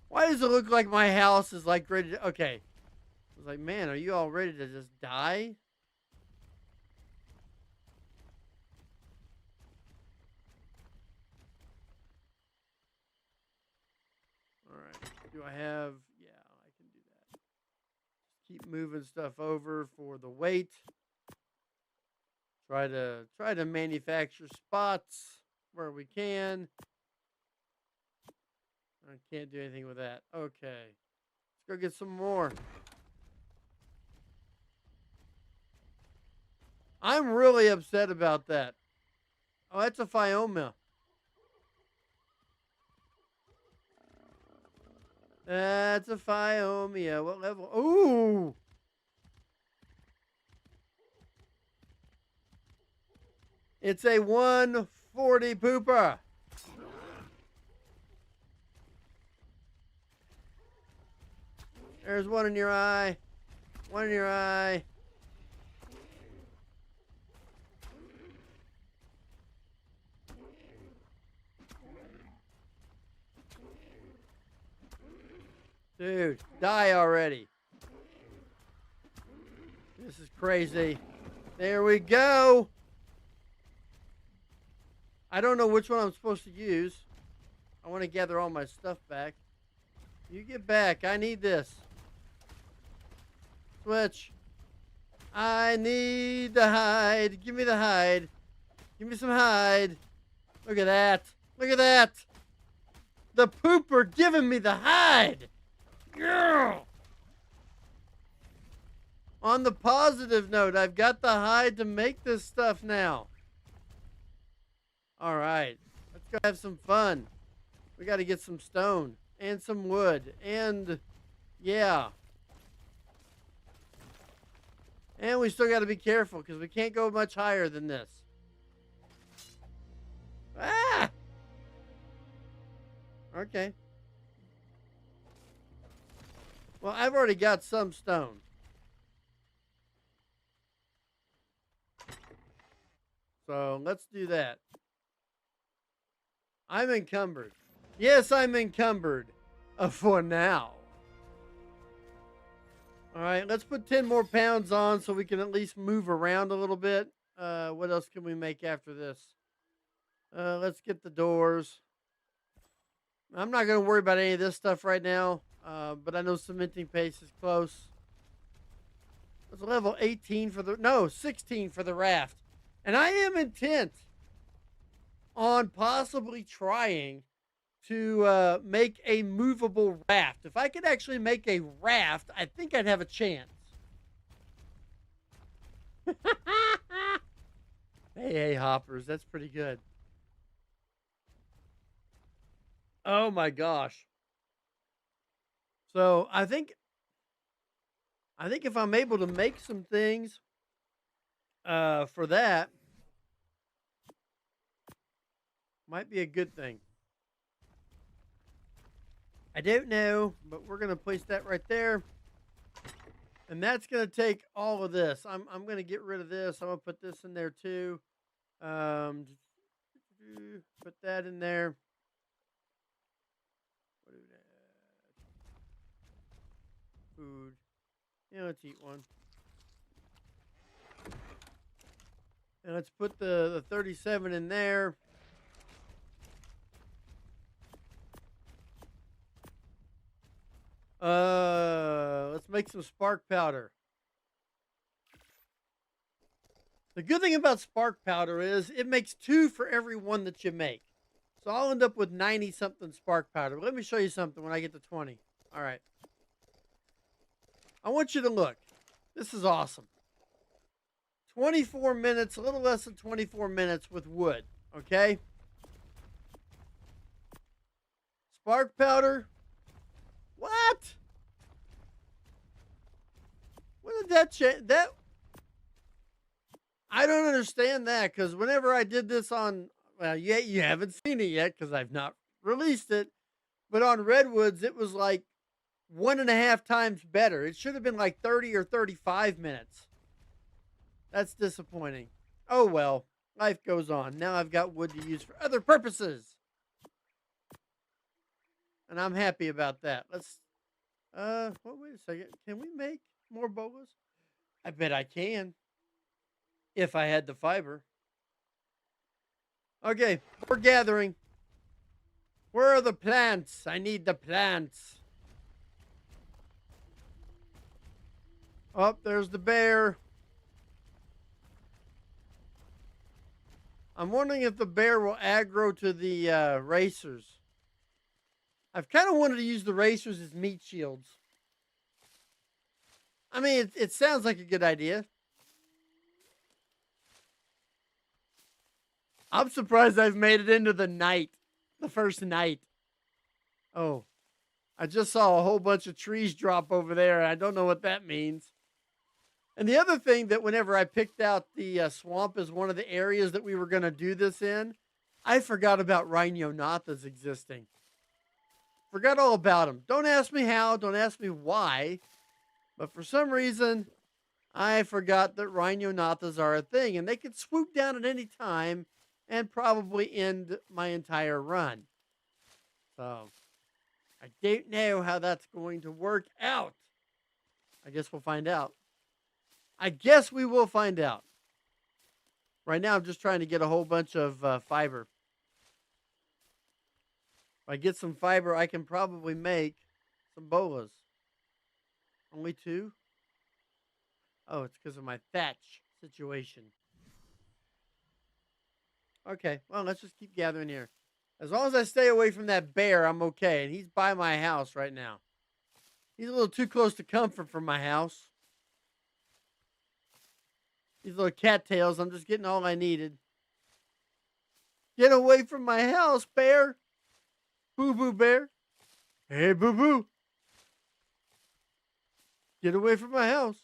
Why does it look like my house is like ready to... Okay. I was like, man, are you all ready to just die? All right. Do I have... Yeah, I can do that. Keep moving stuff over for the weight. Try to manufacture spots where we can. I can't do anything with that. Okay. Let's go get some more. I'm really upset about that. Oh, that's a Phioma. That's a Phiomia. What level? Ooh! It's a 140 pooper. There's one in your eye. One in your eye. Dude, die already. This is crazy. There we go. I don't know which one I'm supposed to use. I want to gather all my stuff back. You get back. I need this. Switch. I need the hide. Give me the hide. Give me some hide. Look at that. Look at that. The pooper giving me the hide. Girl. On the positive note, I've got the hide to make this stuff now. All right. Let's go have some fun. We got to get some stone and some wood. And, yeah. And we still got to be careful because we can't go much higher than this. Ah! Okay. Well, I've already got some stone. So let's do that. I'm encumbered. Yes, I'm encumbered. For now. All right, let's put 10 more pounds on so we can at least move around a little bit. What else can we make after this? Let's get the doors. I'm not going to worry about any of this stuff right now, but I know cementing paste is close. It's level 18 for the... No, 16 for the raft. And I am intent on possibly trying to make a movable raft. If I could actually make a raft, I think I'd have a chance. Hey, hoppers, that's pretty good. Oh my gosh. So I think if I'm able to make some things for that, might be a good thing. I don't know, but we're going to place that right there. And that's going to take all of this. I'm going to get rid of this. I'm going to put this in there too. Um, put that in there. What do we Food. Yeah, let's eat one. And let's put the 37 in there. Let's make some spark powder. The good thing about spark powder is it makes 2 for every 1 that you make. So I'll end up with 90 something spark powder. Let me show you something when I get to 20. All right. I want you to look. This is awesome. 24 minutes, a little less than 24 minutes with wood. Okay. Spark powder. What? What did that change? I don't understand that, because whenever I did this on, well, you haven't seen it yet because I've not released it, but on Redwoods, it was like 1.5 times better. It should have been like 30 or 35 minutes. That's disappointing. Oh well, life goes on. Now I've got wood to use for other purposes. And I'm happy about that. Let's, wait a second. Can we make more bolas? I bet I can. If I had the fiber. Okay, we're gathering. Where are the plants? I need the plants. Oh, there's the bear. I'm wondering if the bear will aggro to the racers. I've kind of wanted to use the racers as meat shields. I mean, it sounds like a good idea. I'm surprised I've made it into the night. The first night. Oh, I just saw a whole bunch of trees drop over there. I don't know what that means. And the other thing that whenever I picked out the swamp as one of the areas that we were going to do this in, I forgot about Rhinonathas existing. Forgot all about them. Don't ask me how. Don't ask me why. But for some reason, I forgot that Rhinonathas are a thing. And they could swoop down at any time and probably end my entire run. So, I don't know how that's going to work out. I guess we'll find out. I guess we will find out. Right now, I'm just trying to get a whole bunch of fiber. If I get some fiber, I can probably make some bolas. Only 2? Oh, it's because of my thatch situation. Okay, well, let's just keep gathering here. As long as I stay away from that bear, I'm okay. And he's by my house right now. He's a little too close to comfort for my house. These little cattails, I'm just getting all I needed. Get away from my house, bear. Boo-boo bear. Hey, boo-boo. Get away from my house.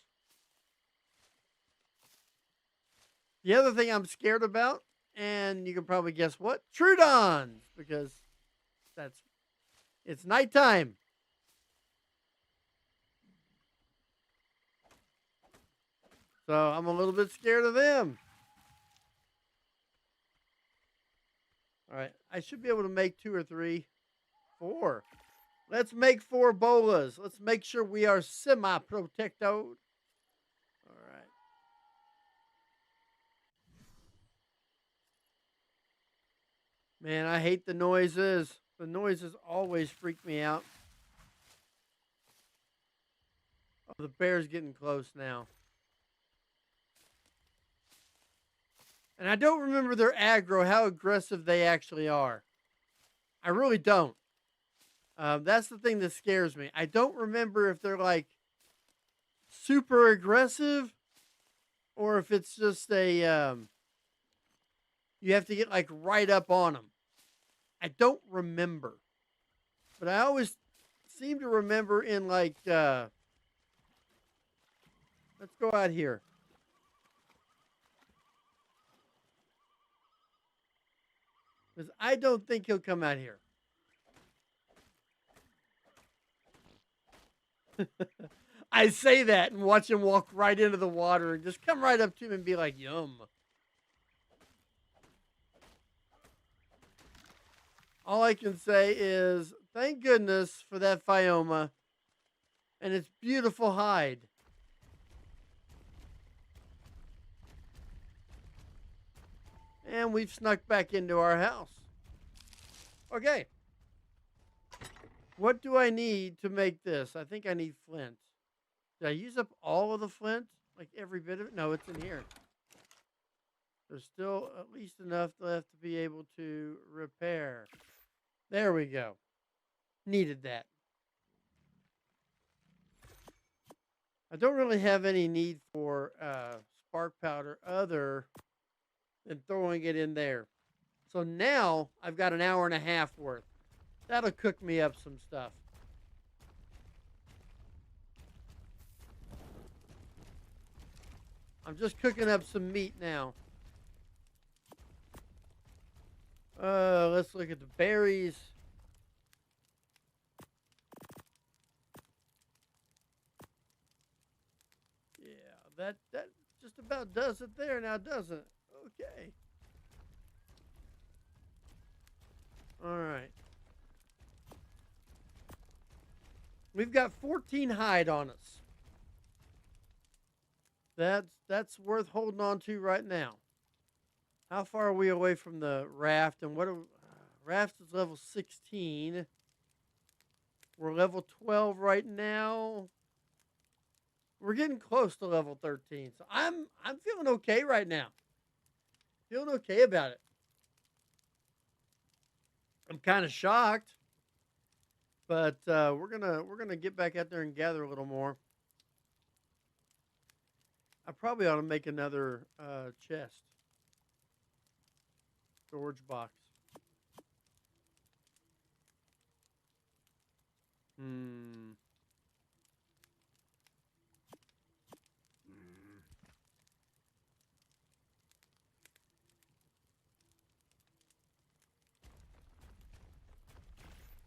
The other thing I'm scared about, and you can probably guess what? Trudons, because it's nighttime. So I'm a little bit scared of them. All right, I should be able to make 2 or 3, 4. Let's make 4 bolas. Let's make sure we are semi-protected. All right. Man, I hate the noises. The noises always freak me out. Oh, the bear's getting close now. And I don't remember their aggro, how aggressive they actually are. I really don't. That's the thing that scares me. I don't remember if they're like super aggressive or if it's just a, you have to get like right up on them. I don't remember. But I always seem to remember in like, let's go out here. Because I don't think he'll come out here. I say that and watch him walk right into the water and just come right up to him and be like, yum. All I can say is thank goodness for that Phioma and its beautiful hide. And we've snuck back into our house. Okay. What do I need to make this? I think I need flint. Did I use up all of the flint? Like every bit of it? No, it's in here. There's still at least enough left to be able to repair. There we go. Needed that. I don't really have any need for spark powder other than throwing it in there. So now I've got an hour and a half worth. That'll cook me up some stuff. I'm just cooking up some meat now. Let's look at the berries. Yeah, that just about does it there now, doesn't it? Okay. All right. We've got 14 hide on us. That's worth holding on to right now. How far are we away from the raft? And what are raft is level 16. We're level 12 right now. We're getting close to level 13. So I'm feeling okay right now. Feeling okay about it. I'm kind of shocked, but we're gonna get back out there and gather a little more. I probably ought to make another chest. Storage box.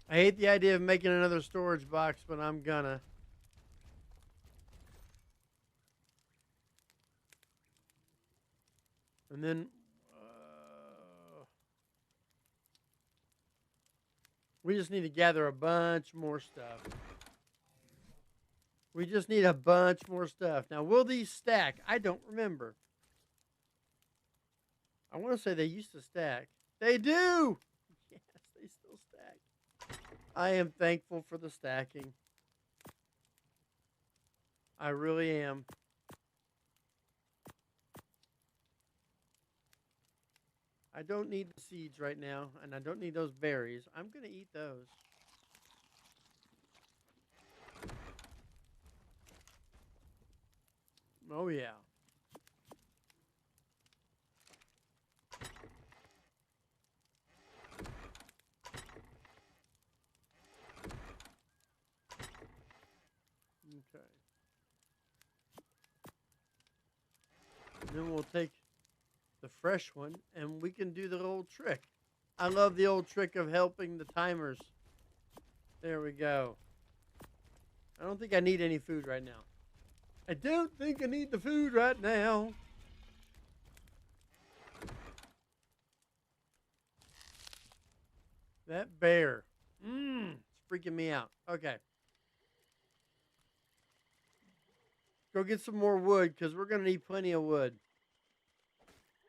I hate the idea of making another storage box, but I'm gonna. And then we just need to gather a bunch more stuff. We just need a bunch more stuff. Now, will these stack? I don't remember. I want to say they used to stack. They do! Yes, they still stack. I am thankful for the stacking. I really am. I don't need the seeds right now, and I don't need those berries. I'm going to eat those. Oh, yeah. Okay. And then we'll take the fresh one, and we can do the old trick. I love the old trick of helping the timers. There we go. I don't think I need any food right now. I don't think I need the food right now. That bear. It's freaking me out. Okay. Go get some more wood, because we're going to need plenty of wood.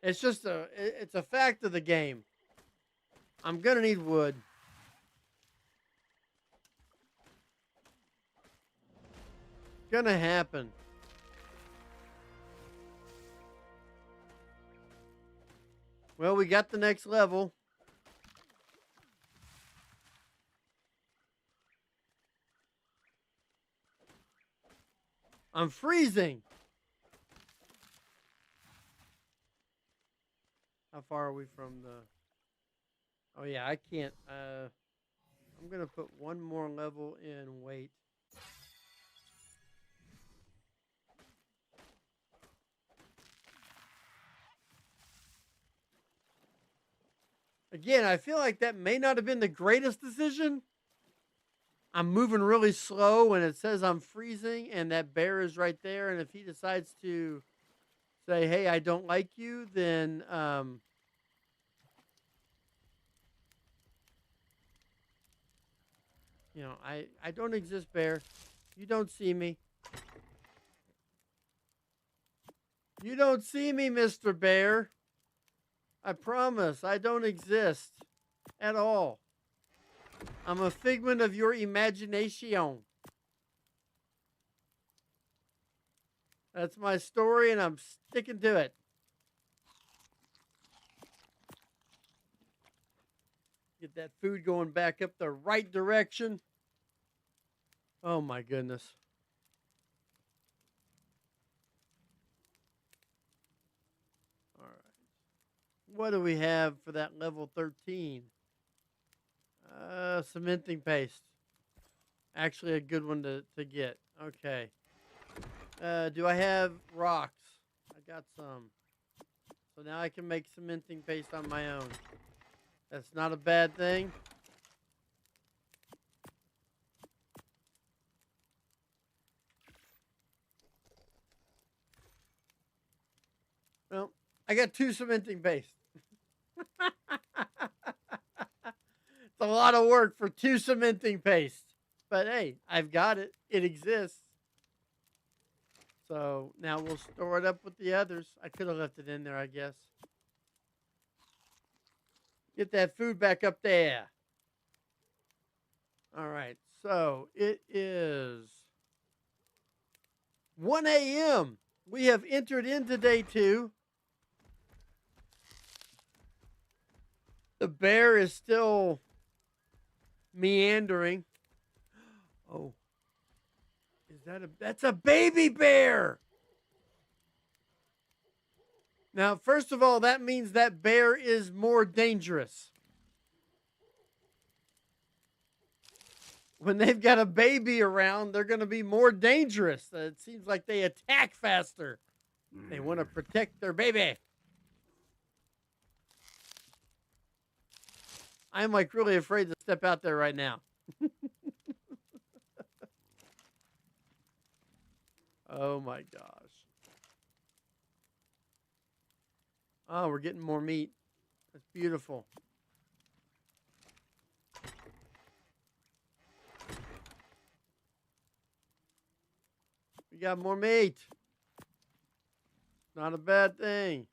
It's just it's a fact of the game. I'm going to need wood. It's going to happen. Well, we got the next level. I'm freezing. How far are we from the... Oh, yeah, I can't... I'm going to put one more level in weight. Again, I feel like that may not have been the greatest decision. I'm moving really slow and it says I'm freezing and that bear is right there. And if he decides to say, hey, I don't like you, then you know, I don't exist, bear. You don't see me. You don't see me, Mr. Bear. I promise I don't exist at all. I'm a figment of your imagination. That's my story and I'm sticking to it. Get that food going back up the right direction. Oh my goodness. All right. What do we have for that level 13? Cementing paste. Actually a good one to get. Okay. Do I have rocks? I got some. So now I can make cementing paste on my own. That's not a bad thing. Well, I got 2 cementing paste. It's a lot of work for 2 cementing paste. But hey, I've got it. It exists. So now we'll store it up with the others. I could have left it in there, I guess. Get that food back up there. All right. So it is 1 a.m. We have entered into day 2. The bear is still meandering. Oh. That's a baby bear. Now, first of all, that means that bear is more dangerous. When they've got a baby around, they're going to be more dangerous. It seems like they attack faster. They want to protect their baby. I'm like really afraid to step out there right now. Oh my gosh. Oh, we're getting more meat. That's beautiful. We got more meat. Not a bad thing.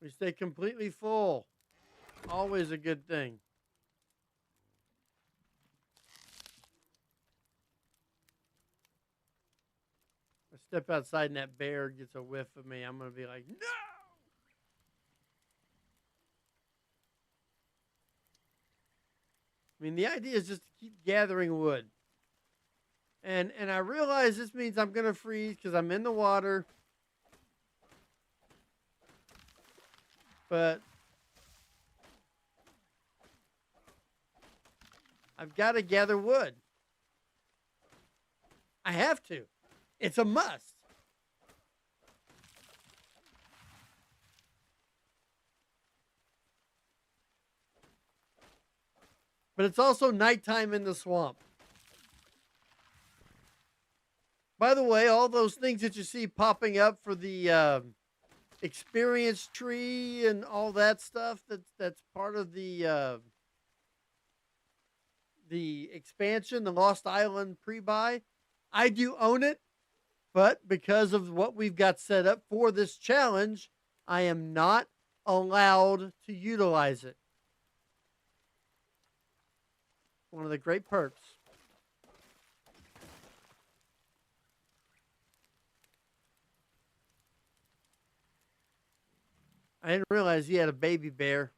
We stay completely full. Always a good thing. I step outside and that bear gets a whiff of me. I'm going to be like, no! I mean, the idea is just to keep gathering wood. And I realize this means I'm going to freeze because I'm in the water. But I've got to gather wood. I have to. It's a must. But it's also nighttime in the swamp. By the way, all those things that you see popping up for the experience tree and all that stuff, that's part of the expansion, the Lost Island pre-buy. I do own it, but because of what we've got set up for this challenge, I am not allowed to utilize it. One of the great perks. I didn't realize he had a baby bear.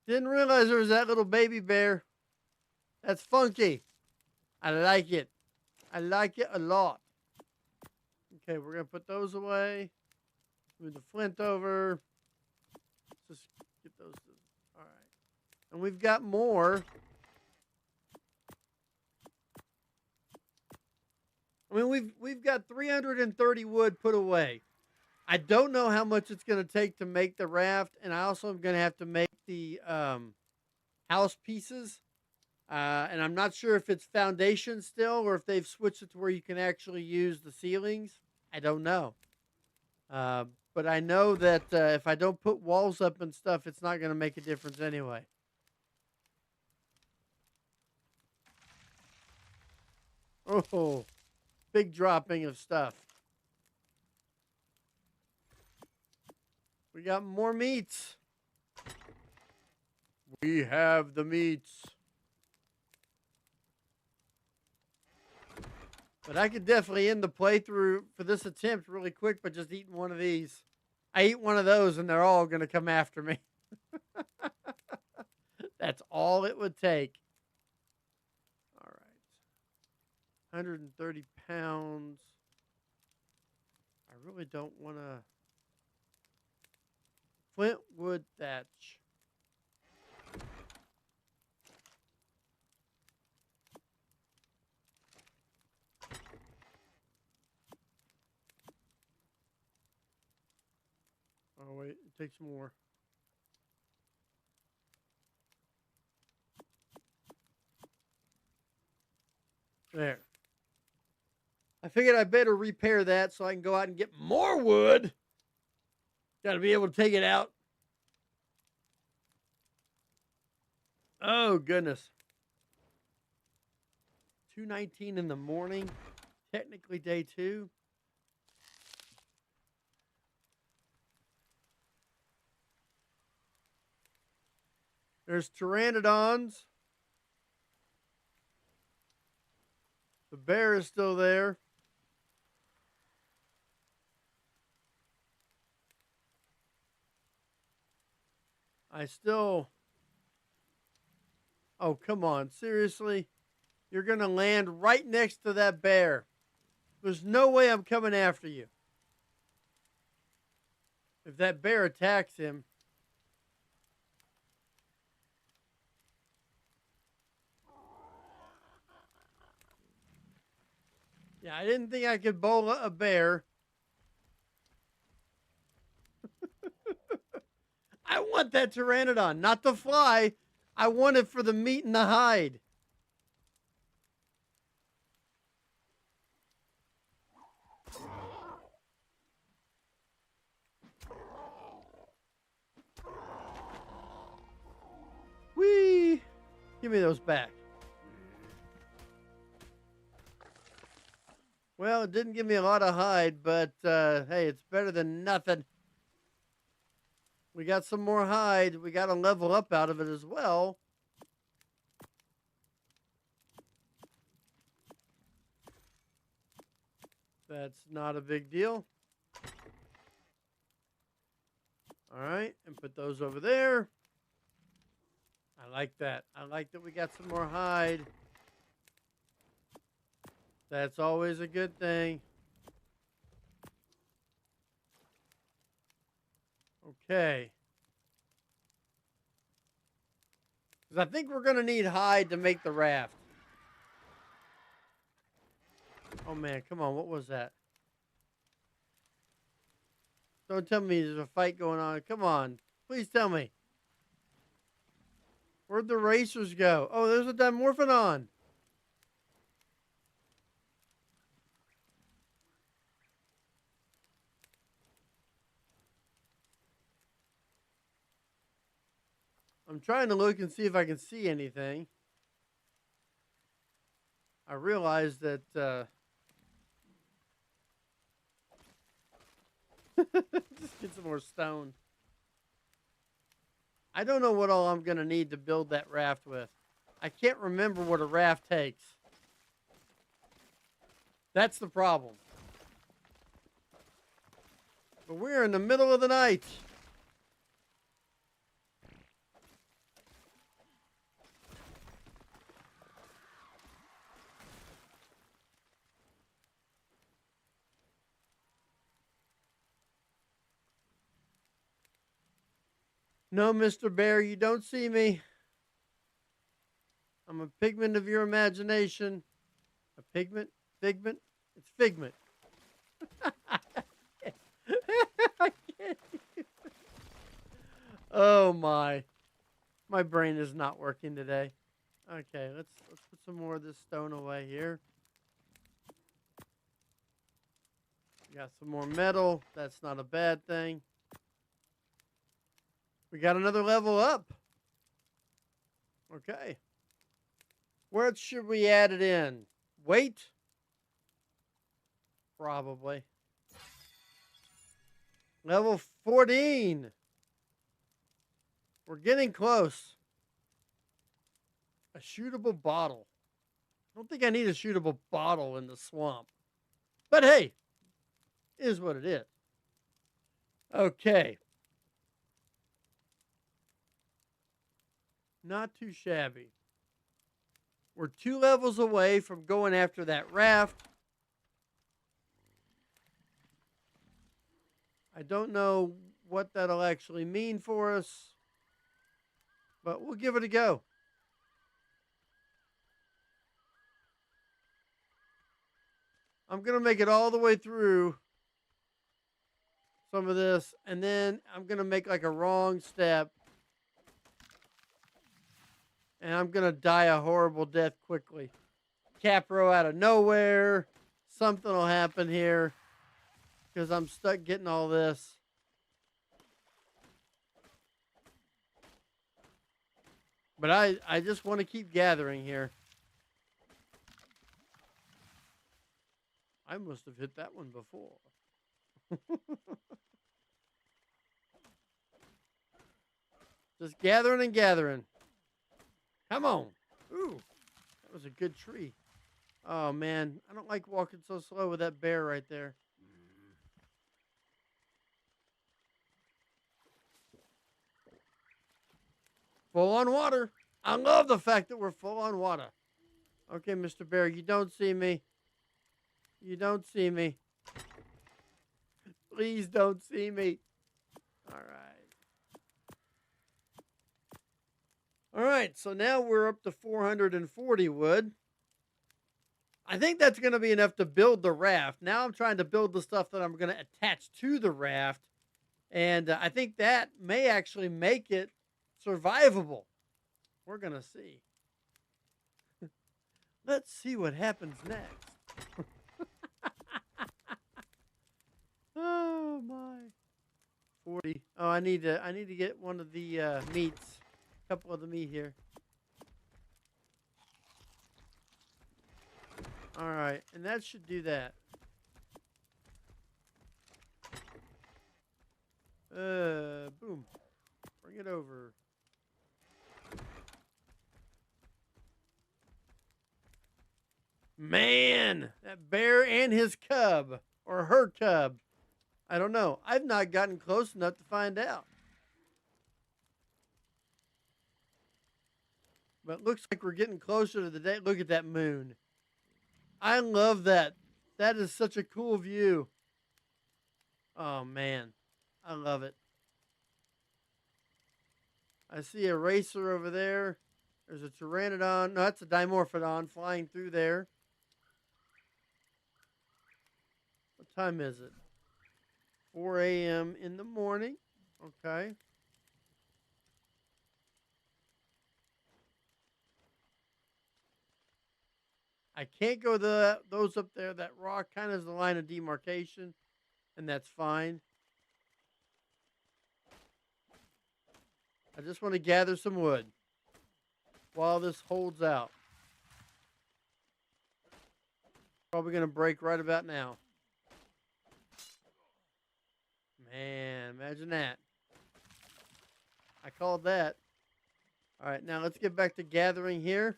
Didn't realize there was that little baby bear. That's funky. I like it. I like it a lot. Okay, we're going to put those away. Move the flint over. Let's just get those. All right. And we've got more. I mean, we've got 330 wood put away. I don't know how much it's going to take to make the raft, and I also am going to have to make the house pieces. And I'm not sure if it's foundation still or if they've switched it to where you can actually use the ceilings. I don't know. But I know that if I don't put walls up and stuff, it's not going to make a difference anyway. Oh, big dropping of stuff. We got more meats. We have the meats. But I could definitely end the playthrough for this attempt really quick by just eating one of these. I eat one of those and they're all going to come after me. That's all it would take. All right. 130 pounds. I really don't want to. Flint wood thatch. Oh, wait. It takes more. There. I figured I better repair that so I can go out and get more wood. Got to be able to take it out. Oh, goodness. 2:19 in the morning. Technically day 2. There's pteranodons. The bear is still there. I still... Oh, come on. Seriously? You're going to land right next to that bear. There's no way I'm coming after you. If that bear attacks him... Yeah, I didn't think I could bowl a bear. I want that pteranodon, not the fly. I want it for the meat and the hide. Whee! Give me those back. Well, it didn't give me a lot of hide, but hey, it's better than nothing. We got some more hide. We got to level up out of it as well. That's not a big deal. All right, and put those over there. I like that. I like that we got some more hide. That's always a good thing. Okay. Because I think we're going to need hide to make the raft. Oh, man. Come on. What was that? Don't tell me there's a fight going on. Come on. Please tell me. Where'd the racers go? Oh, there's a Dimorphodon. I'm trying to look and see if I can see anything. I realize that just get some more stone. I don't know what all I'm going to need to build that raft with. I can't remember what a raft takes. That's the problem. But we're in the middle of the night. No, Mr. Bear, you don't see me. I'm a pigment of your imagination. A pigment? Figment? It's figment. I can't. Oh, my. My brain is not working today. Okay, let's put some more of this stone away here. Got some more metal. That's not a bad thing. We got another level up. Okay. Where should we add it in? Weight? Probably. Level 14. We're getting close. A shootable bottle. I don't think I need a shootable bottle in the swamp. But hey, it is what it is. Okay. Not too shabby. We're 2 levels away from going after that raft. I don't know what that'll actually mean for us, but we'll give it a go. I'm going to make it all the way through some of this, and then I'm going to make like a wrong step, and I'm going to die a horrible death quickly. Capro out of nowhere. Something will happen here because I'm stuck getting all this. But I just want to keep gathering here. I must have hit that one before. Just gathering and gathering. Come on. Ooh, that was a good tree. Oh, man. I don't like walking so slow with that bear right there. Full on water. I love the fact that we're full on water. Okay, Mr. Bear, you don't see me. You don't see me. Please don't see me. All right. All right, so now we're up to 440 wood. I think that's going to be enough to build the raft. Now I'm trying to build the stuff that I'm going to attach to the raft. And I think that may actually make it survivable. We're going to see. Let's see what happens next. Oh, my. 40. Oh, I need to get one of the meats. A couple of the meat here. All right, and that should do that. Boom. Bring it over. Man, that bear and his cub, or her cub. I don't know. I've not gotten close enough to find out. But it looks like we're getting closer to the day. Look at that moon. I love that. That is such a cool view. Oh, man. I love it. I see a racer over there. There's a pteranodon. No, that's a dimorphodon flying through there. What time is it? 4 a.m. in the morning. Okay. I can't go those up there. That rock kind of is the line of demarcation, and that's fine. I just want to gather some wood while this holds out. Probably going to break right about now. Man, imagine that. I called that. All right, now let's get back to gathering here.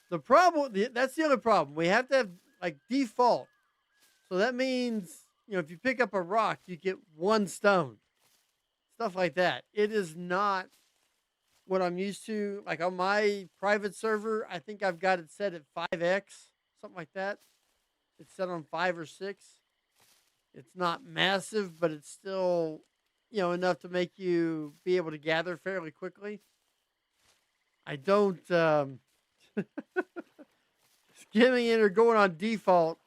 The problem, that's the other problem. We have to have, like, default. So that means, if you pick up a rock, you get 1 stone. Stuff like that. It is not what I'm used to. Like, on my private server, I think I've got it set at 5x, something like that. It's set on 5 or 6. It's not massive, but it's still, enough to make you be able to gather fairly quickly. I don't, skimming it or going on default,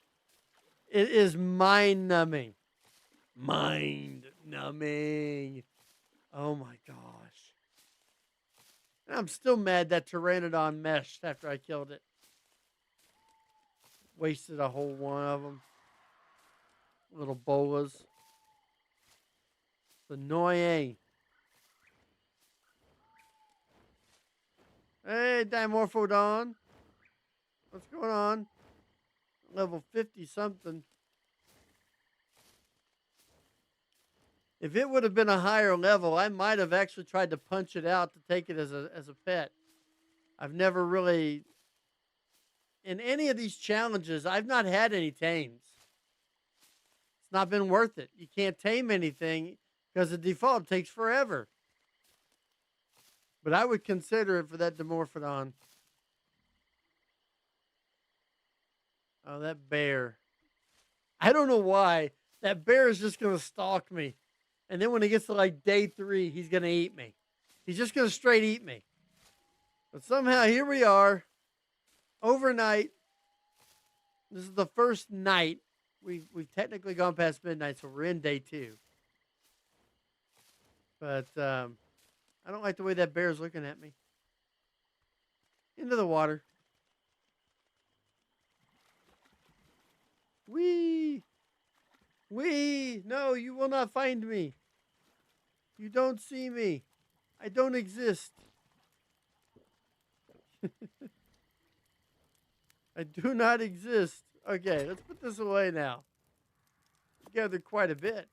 it is mind-numbing. Mind-numbing. Oh my gosh. And I'm still mad that Pteranodon meshed after I killed it. Wasted a whole one of them. Little bolas. It's annoying. Hey, Dimorphodon. What's going on? Level 50 something. If it would have been a higher level, I might have actually tried to punch it out to take it as a pet. I've never really, in any of these challenges, I've not had any tames. It's not been worth it. You can't tame anything because the default takes forever. But I would consider it for that Dimorphodon. Oh, that bear. I don't know why. That bear is just going to stalk me. And then when it gets to like day 3, he's going to eat me. He's just going to straight eat me. But somehow here we are. Overnight. This is the first night. We've technically gone past midnight, so we're in day 2. But I don't like the way that bear is looking at me. Into the water. Wee! Wee! No, you will not find me. You don't see me. I don't exist. I do not exist. Okay, let's put this away now. Gathered quite a bit.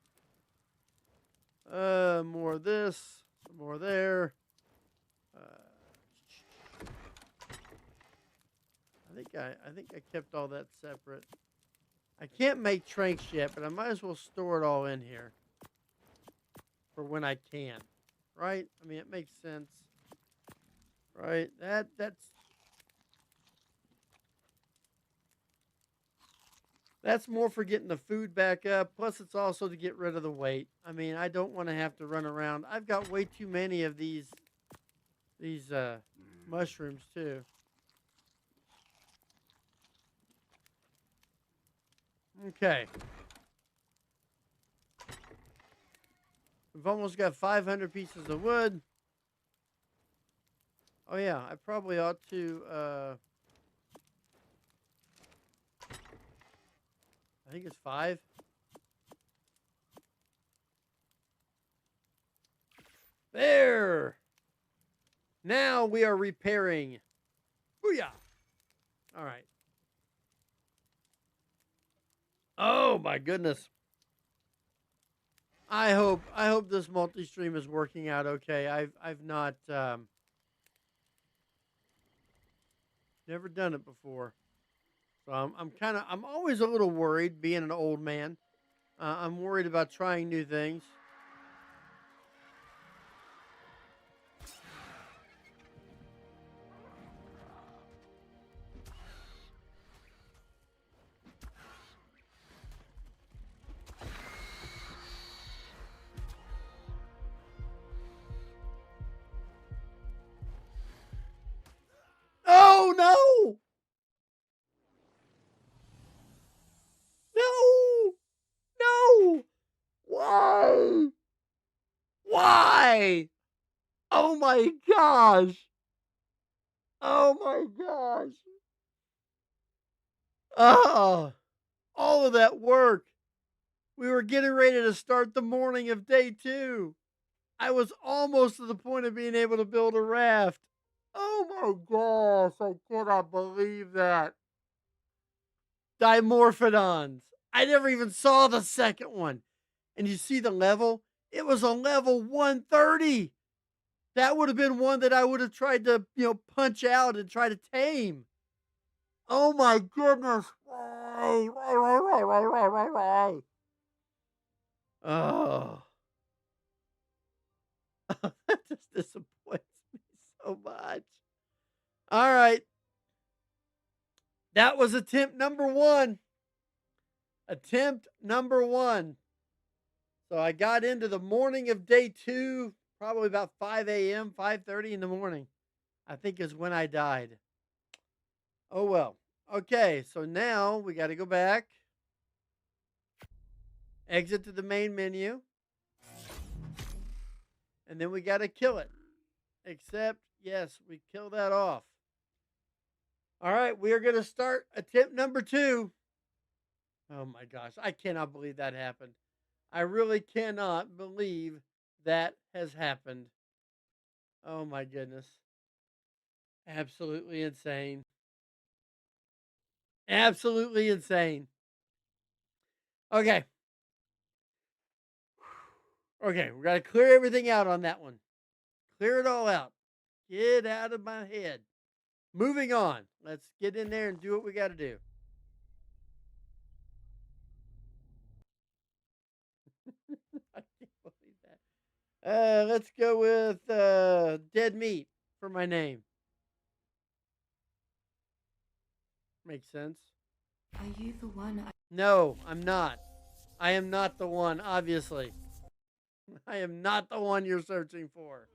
More of this. Some more there. I think I kept all that separate. I can't make tranks yet, but I might as well store it all in here for when I can. Right? I mean, it makes sense. Right? That's more for getting the food back up. Plus, it's also to get rid of the weight. I mean, I don't want to have to run around. I've got way too many of these mushrooms too. Okay. We've almost got 500 pieces of wood. Oh yeah, I probably ought to I think it's 5. There. Now we are repairing. Booyah. All right. Oh my goodness. I hope this multi-stream is working out okay. I've not never done it before. So I'm always a little worried being an old man. I'm worried about trying new things. Oh no! No! No! Why? Why? Oh my gosh! Oh my gosh! Oh, all of that work. We were getting ready to start the morning of day 2. I was almost to the point of being able to build a raft. Oh my gosh, I cannot believe that. Dimorphodons. I never even saw the second one. And you see the level? It was a level 130. That would have been one that I would have tried to, punch out and try to tame. Oh my goodness. Why? Oh. That just disappoints me so much. All right. That was attempt number 1. Attempt number 1. So I got into the morning of day 2, probably about 5 a.m., 5:30 in the morning, I think is when I died. Oh, well. Okay, so now we got to go back. Exit to the main menu. And then we got to kill it. Except, yes, we kill that off. All right, we are going to start attempt number 2. Oh my gosh, I cannot believe that happened. I really cannot believe that has happened. Oh my goodness. Absolutely insane. Absolutely insane. Okay. Okay, we got to clear everything out on that one. Clear it all out. Get out of my head. Moving on. Let's get in there and do what we got to do. I can't believe that. Let's go with dead meat for my name. Makes sense. Are you the one? No, I'm not. I am not the one, obviously. I am not the one you're searching for.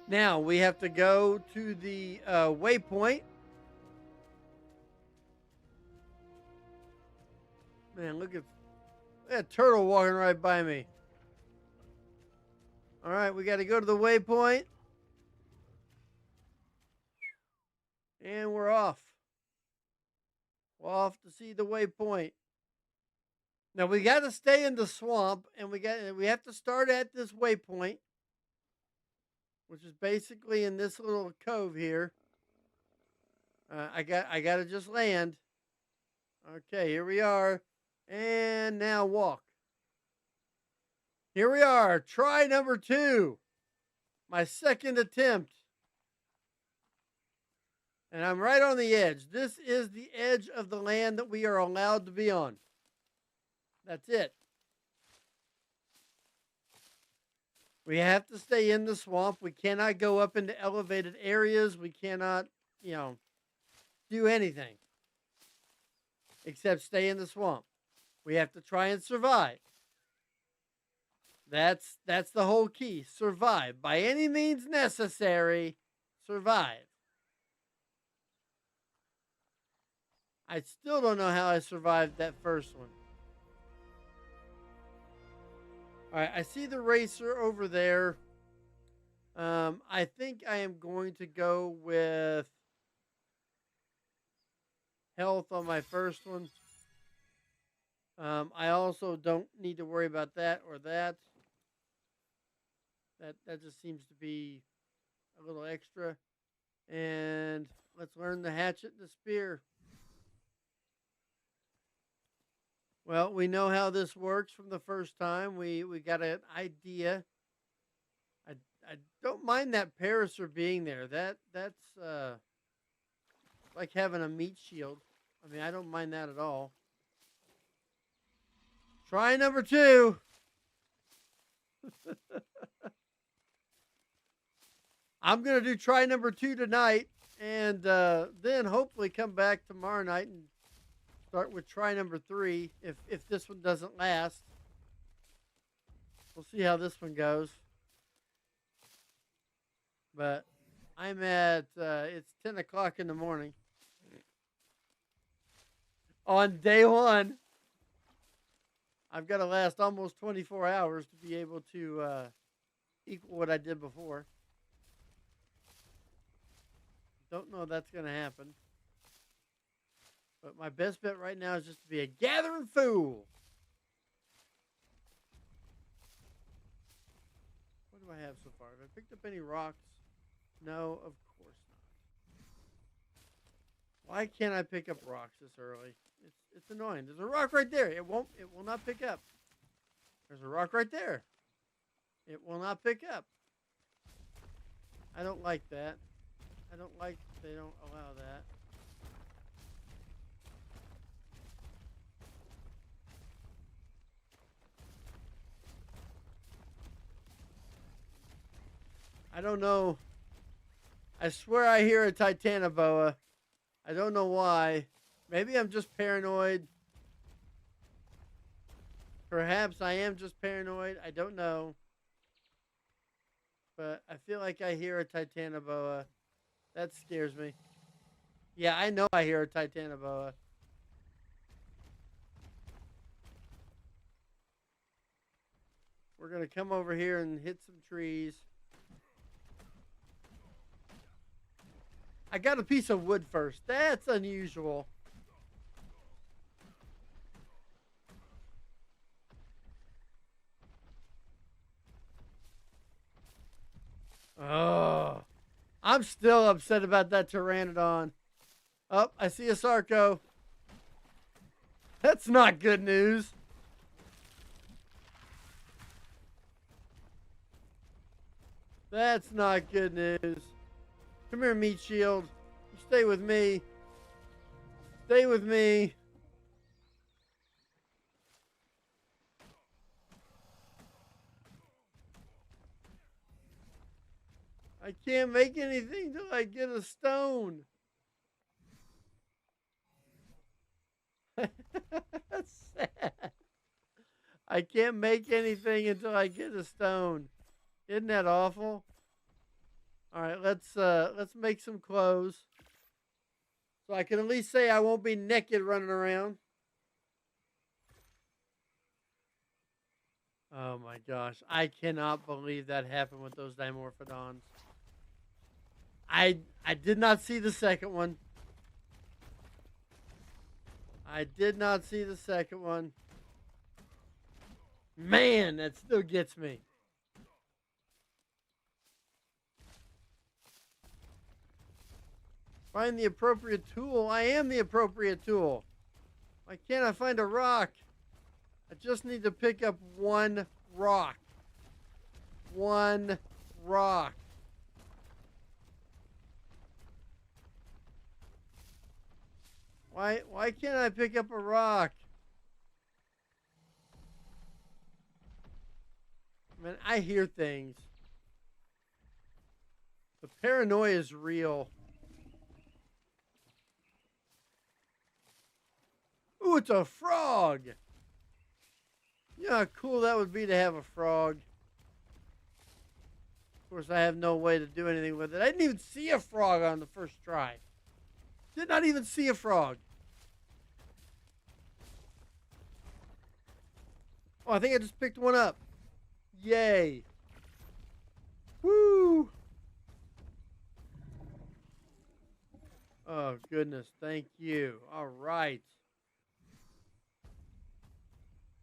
Now, we have to go to the waypoint. Man, look at that turtle walking right by me. All right, we got to go to the waypoint. And we're off. We're off to see the waypoint. Now we got to stay in the swamp, and we have to start at this waypoint, which is basically in this little cove here. I got to just land. Okay, here we are, and now walk. Here we are. Try number 2. My second attempt. And I'm right on the edge. This is the edge of the land that we are allowed to be on. That's it. We have to stay in the swamp. We cannot go up into elevated areas. We cannot, do anything except stay in the swamp. We have to try and survive. That's the whole key. Survive. By any means necessary, survive. I still don't know how I survived that first one. All right, I see the racer over there. I think I am going to go with health on my first one. I also don't need to worry about that or that. That just seems to be a little extra. And let's learn the hatchet and the spear. Well, we know how this works from the first time. We got an idea. I don't mind that parasaur being there. That's like having a meat shield. I mean, I don't mind that at all. Try number 2. I'm going to do try number 2 tonight, and then hopefully come back tomorrow night and start with try number 3 if this one doesn't last. We'll see how this one goes. But I'm at, it's 10 o'clock in the morning. On day 1. I've got to last almost 24 hours to be able to equal what I did before. Don't know if that's going to happen. But my best bet right now is just to be a gathering fool. What do I have so far? Have I picked up any rocks? No, of course not. Why can't I pick up rocks this early? It's annoying. There's a rock right there. It will not pick up. There's a rock right there. It will not pick up. I don't like that. I don't like they don't allow that. I don't know. I swear I hear a Titanoboa. I don't know why. Maybe I'm just paranoid. Perhaps I am just paranoid. I don't know. But I feel like I hear a Titanoboa. That scares me. Yeah, I know I hear a Titanoboa. we're going to come over here and hit some trees. I got a piece of wood first. That's unusual. Oh, I'm still upset about that Pteranodon. Oh, I see a Sarco. That's not good news. That's not good news. Come here, Meat Shield. You stay with me. Stay with me. I can't make anything till I get a stone. That's sad. I can't make anything until I get a stone. Isn't that awful? All right, let's make some clothes. So I can at least say I won't be naked running around. Oh my gosh. I cannot believe that happened with those Dimorphodons. I did not see the second one. I did not see the second one. Man, that still gets me. Find the appropriate tool. I am the appropriate tool. Why can't I find a rock? I just need to pick up one rock. One rock. Why can't I pick up a rock? Man, I hear things. The paranoia is real. Ooh, it's a frog. You know how cool that would be to have a frog. Of course, I have no way to do anything with it. I didn't even see a frog on the first try. Did not even see a frog. Oh, I think I just picked one up. Yay. Woo. Oh, goodness. Thank you. All right.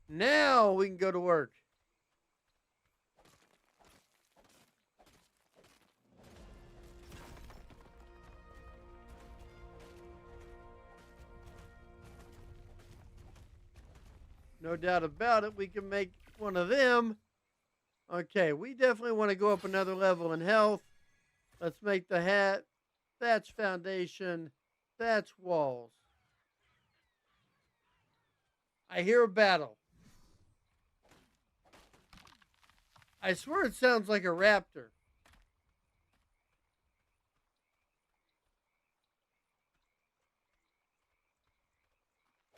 Now we can go to work. No doubt about it, we can make one of them. Okay, we definitely want to go up another level in health. Let's make the hat. That's foundation. That's walls. I hear a battle. I swear it sounds like a raptor.